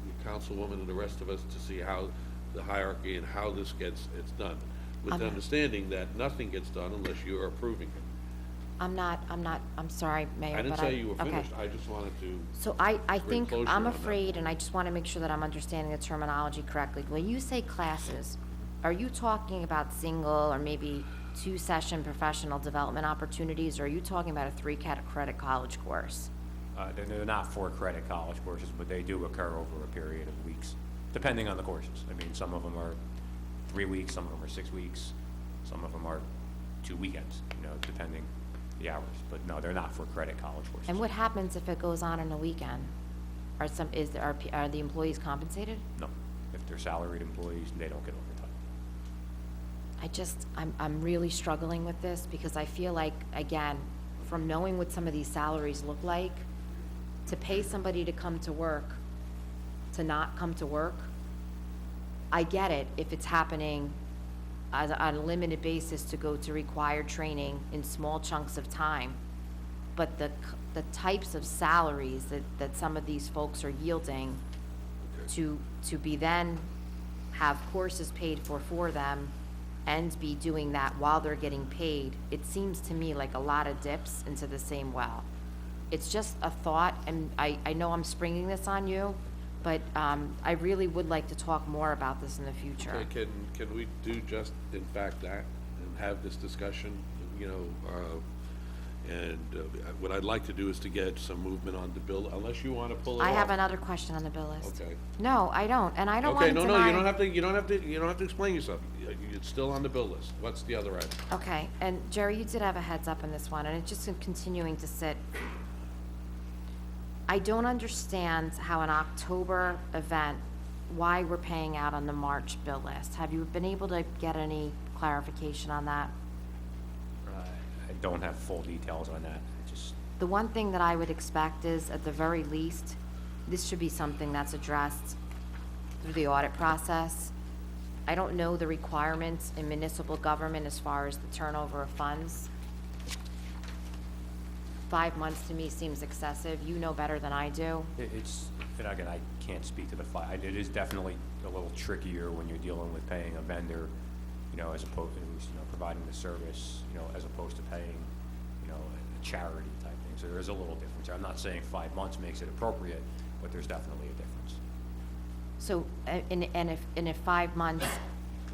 the councilwoman and the rest of us to see how the hierarchy and how this it's done, with the understanding that nothing gets done unless you're approving it. I'm sorry, Mayor, I didn't but say you were okay. finished, I just wanted to. So I bring think, closure I'm on that. afraid, and I just want to make sure that I'm understanding the terminology correctly. When you say classes, are you talking about single or maybe 2-session professional development opportunities, or are you talking about a 3-credit college course? They're not 4-credit college courses, but they do occur over a period of weeks, depending on the courses. I mean, some of them are 3 weeks, some of them are 6 weeks, some of them are 2 weekends, depending the hours. But no, they're not 4-credit college courses. And what happens if it goes on in a weekend? Are the employees compensated? No. If they're salaried employees, they don't get overtime. I'm really struggling with this because I feel like, again, from knowing what some of these salaries look like, to pay somebody to come to work, to not come to work, I get it if it's happening on a limited basis to go to required training in small chunks of time. But the types of salaries that some of these folks are yielding to be then have courses paid for them and be doing that while they're getting paid, it seems to me like a lot of dips into the same well. It's just a thought, and I know I'm springing this on you, but I really would like to talk more about this in the future. Okay, can we do just, in fact, that, and have this discussion, what I'd like to do is to get some movement on the bill, unless you want to pull it off. I have another question on the bill list. Okay. No, I don't, and I don't want Okay, to no, deny. you don't have to explain yourself. It's still on the bill list. What's the other item? Okay, and Jerry, you did have a heads up on this one, and it's just continuing to sit. I don't understand how an October event, why we're paying out on the March bill list. Have you been able to get any clarification on that? I don't have full details on that. The one thing that I would expect is, at the very least, this should be something that's addressed through the audit process. I don't know the requirements in municipal government as far as the turnover of funds. 5 months to me seems excessive. You know better than I do. And again, I can't speak to the it is definitely a little trickier when you're dealing with paying a vendor, as opposed to, providing the service, as opposed to paying, a charity type thing. So there is a little difference. I'm not saying 5 months makes it appropriate, but there's definitely a difference. So, and if 5 months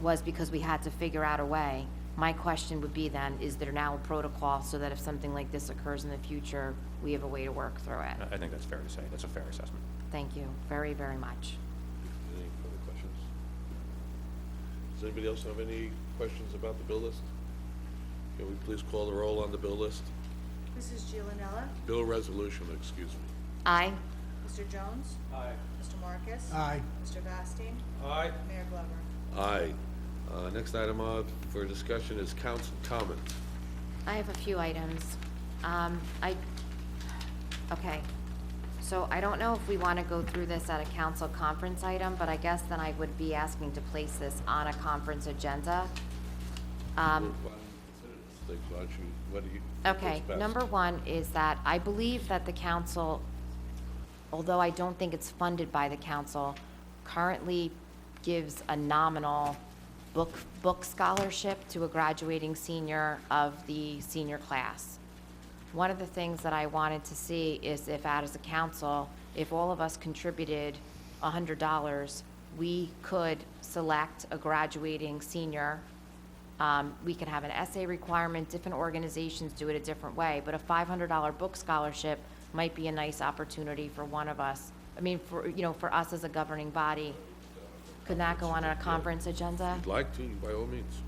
was because we had to figure out a way, my question would be then, is there now a protocol so that if something like this occurs in the future, we have a way to work through it? I think that's fair to say. That's a fair assessment. Thank you very, very much. Any further questions? Does anybody else have any questions about the bill list? Can we please call the roll on the bill list? Mrs. Giovanella? Bill resolution, excuse me. Aye. Mr. Jones? Aye. Mr. Marcus? Aye. Mr. Vastine? Aye. Mayor Glover? Aye. Next item for discussion is council comment. I have a few items. Okay, so I don't know if we want to go through this at a council conference item, but I guess then I would be asking to place this on a conference agenda. Okay, number one is that I believe that the council, although I don't think it's funded by the council, currently gives a nominal book scholarship to a graduating senior of the senior class. One of the things that I wanted to see is if, as a council, if all of us contributed $100, we could select a graduating senior. We can have an essay requirement. Different organizations do it a different way, but a $500 book scholarship might be a nice opportunity for one of us. I mean, for us as a governing body. Could that go on a conference agenda? If you'd like to, by all means.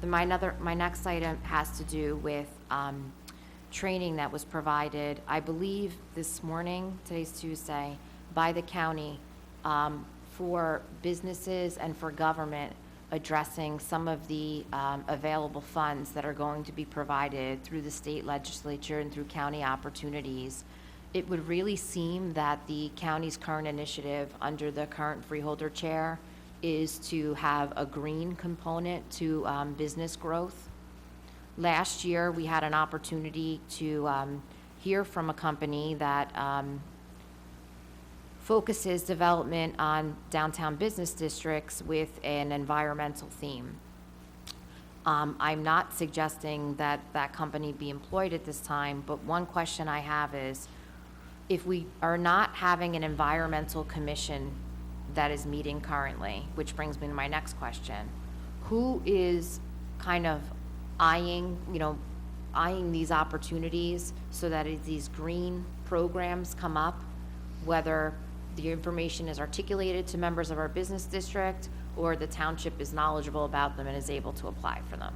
My next item has to do with training that was provided, I believe this morning, today's Tuesday, by the county for businesses and for government, addressing some of the available funds that are going to be provided through the state legislature and through county opportunities. It would really seem that the county's current initiative under the current freeholder chair is to have a green component to business growth. Last year, we had an opportunity to hear from a company that focuses development on downtown business districts with an environmental theme. I'm not suggesting that that company be employed at this time, but one question I have is, if we are not having an environmental commission that is meeting currently, which brings me to my next question. Who is kind of eyeing these opportunities so that as these green programs come up, whether the information is articulated to members of our business district or the township is knowledgeable about them and is able to apply for them?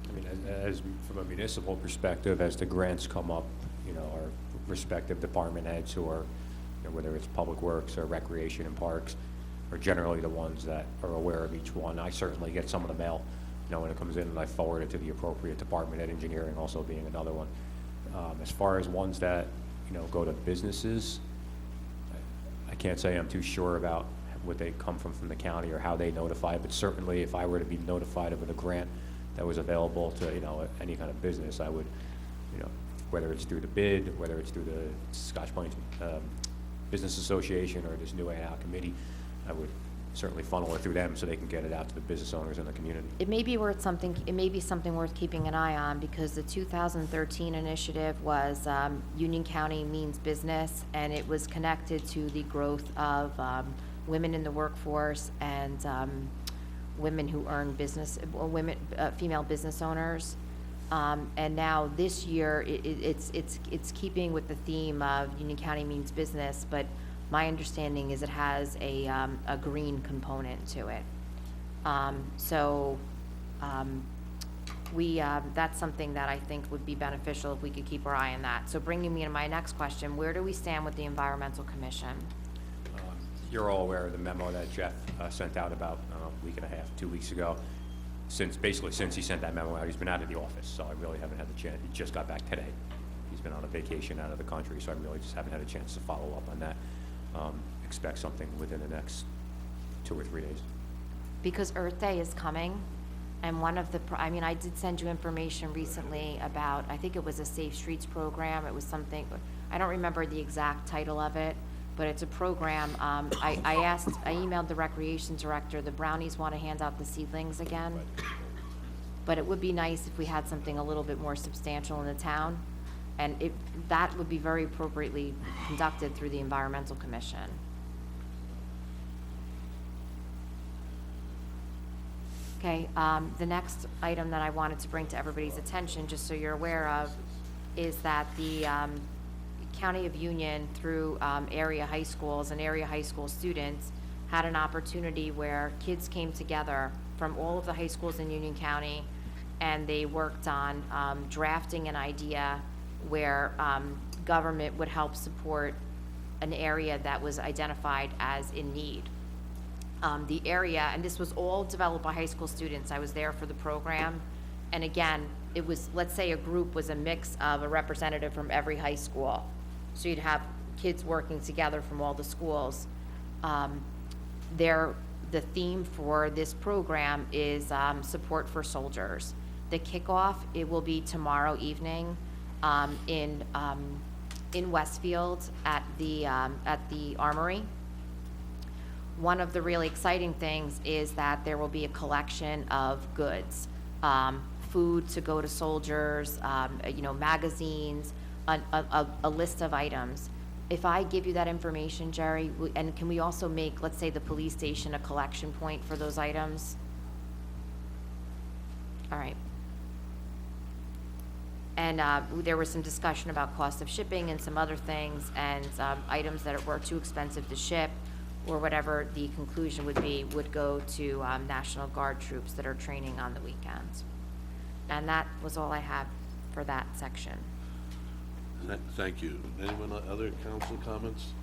I mean, as from a municipal perspective, as the grants come up, our respective department heads who are, whether it's Public Works or Recreation and Parks, are generally the ones that are aware of each one. I certainly get some of the mail, when it comes in, and I forward it to the appropriate department head, engineering also being another one. As far as ones that, go to businesses, I can't say I'm too sure about what they come from the county or how they notify, but certainly if I were to be notified of a grant that was available to, any kind of business, I would, whether it's through the bid, whether it's through the Scotch Plains Business Association or this new ad hoc committee, I would certainly funnel it through them so they can get it out to the business owners in the community. It may be something worth keeping an eye on, because the 2013 initiative was Union County Means Business, and it was connected to the growth of women in the workforce and women who earn female business owners. And now this year, it's keeping with the theme of Union County Means Business, but my understanding is it has a green component to it. That's something that I think would be beneficial if we could keep our eye on that. So bringing me to my next question, where do we stand with the Environmental Commission? You're all aware of the memo that Jeff sent out about a week and a half, 2 weeks ago. Since he sent that memo out, he's been out of the office, so I really haven't had the chance. He just got back today. He's been on a vacation out of the country, so I really just haven't had a chance to follow up on that. Expect something within the next 2 or 3 days. Because Earth Day is coming, and I did send you information recently about, I think it was a Safe Streets program. It was something, I don't remember the exact title of it, but it's a program. I emailed the recreation director. The Brownies want to hand out the seedlings again. But it would be nice if we had something a little bit more substantial in the town. And that would be very appropriately conducted through the Environmental Commission. Okay, the next item that I wanted to bring to everybody's attention, just so you're aware of, is that the County of Union, through area high schools and area high school students, had an opportunity where kids came together from all of the high schools in Union County, and they worked on drafting an idea where government would help support an area that was identified as in need. The area, and this was all developed by high school students. I was there for the program. And again, it was, let's say a group was a mix of a representative from every high school. So you'd have kids working together from all the schools. The theme for this program is support for soldiers. The kickoff, it will be tomorrow evening in Westfield at the Armory. One of the really exciting things is that there will be a collection of goods, food to go to soldiers, magazines, a list of items. If I give you that information, Jerry, and can we also make, let's say, the police station a collection point for those items? All right. And there was some discussion about cost of shipping and some other things, and items that were too expensive to ship, or whatever the conclusion would be, would go to National Guard troops that are training on the weekends. And that was all I had for that section. Thank you. Anyone, other council comments?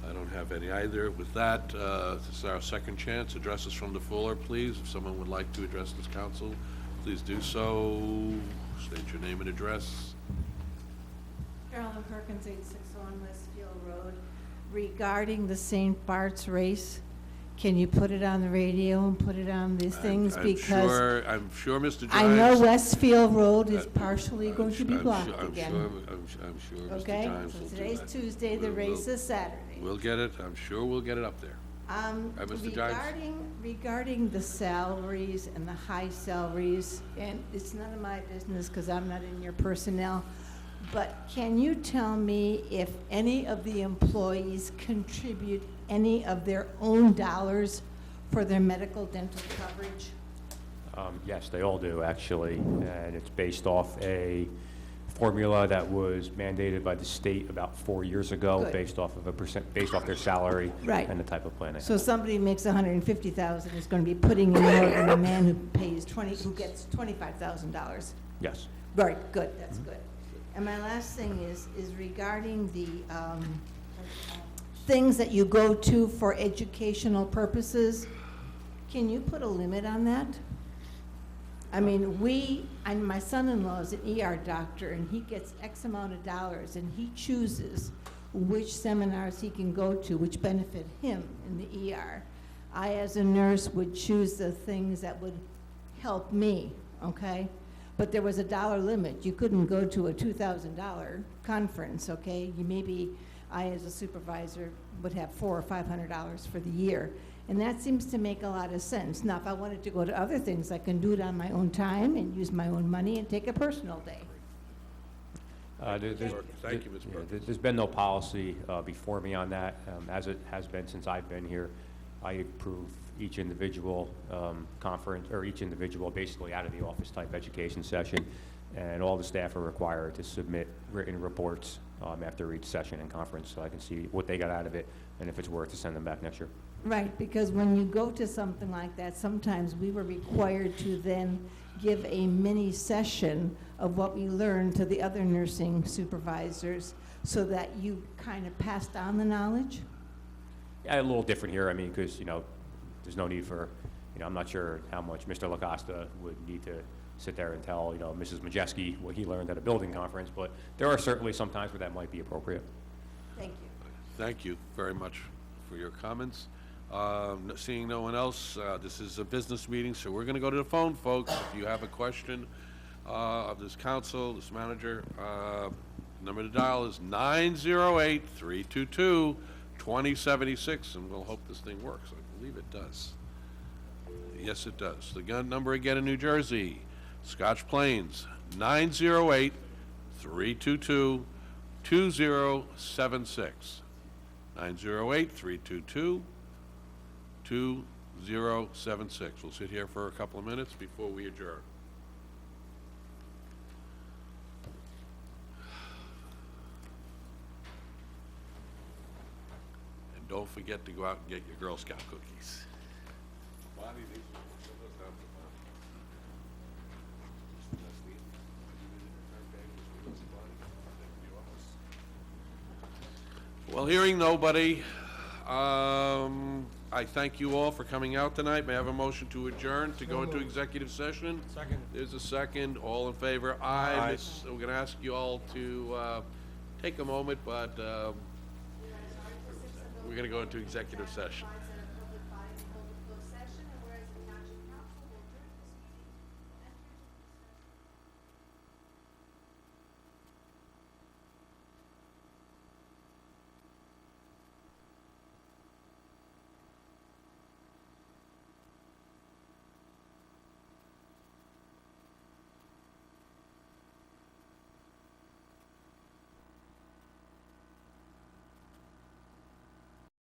I don't have any either. With that, this is our second chance. Addresses from the floor, please. If someone would like to address this council, please do so. State your name and address. Carolyn Perkins, 861 Westfield Road. Regarding the St. Bart's race, can you put it on the radio and put it on these things? I'm sure Mr. Giles. I know Westfield Road is partially going to be blocked again. I'm sure Mr. Okay, Giles will so do today's that. Tuesday, the race is Saturday. We'll get it. I'm sure we'll get it up there. Right, Mr. Giles? Regarding the salaries and the high salaries, and it's none of my business because I'm not in your personnel, but can you tell me if any of the employees contribute any of their own dollars for their medical dental coverage? Yes, they all do, actually, and it's based off a formula that was mandated by the state about 4 years ago, Good. based off of based off their salary Right. and the type of plan they have. So somebody who makes $150,000 is going to be putting in more than a man who who gets $25,000. Yes. Very good, that's good. And my last thing is regarding the things that you go to for educational purposes. Can you put a limit on that? I mean, my son-in-law is an ER doctor, and he gets X amount of dollars, and he chooses which seminars he can go to, which benefit him in the ER. I, as a nurse, would choose the things that would help me, okay? But there was a dollar limit. You couldn't go to a $2,000 conference, okay? I, as a supervisor, would have $400 or $500 for the year. And that seems to make a lot of sense. Now, if I wanted to go to other things, I can do it on my own time and use my own money and take a personal day. Thank you, Ms. Perkins. There's been no policy before me on that. As it has been since I've been here, I approve each individual conference, or each individual basically out of the office type education session, and all the staff are required to submit written reports after each session and conference, so I can see what they got out of it and if it's worth to send them back next year. Right, because when you go to something like that, sometimes we were required to then give a mini session of what we learned to the other nursing supervisors so that you kind of passed on the knowledge. Yeah, a little different here, I mean, because, there's no need for, I'm not sure how much Mr. LaCosta would need to sit there and tell, Mrs. Majeski what he learned at a building conference, but there are certainly some times where that might be appropriate. Thank you. Thank you very much for your comments. Seeing no one else, this is a business meeting, so we're going to go to the phone, folks. If you have a question of this council, this manager, number to dial is 908-322-2076, and we'll hope this thing works. I believe it does. Yes, it does. The gun number again in New Jersey, Scotch Plains, 908-322-2076. 908-322-2076. We'll sit here for a couple of minutes before we adjourn. And don't forget to go out and get your Girl Scout cookies. Bonnie, these are those down to Bonnie. Well, hearing nobody, I thank you all for coming out tonight. May I have a motion to adjourn, to go into executive session? Second. There's a second. All in favor? Aye. We're going to ask you all to take a moment, but we're going to go into executive session.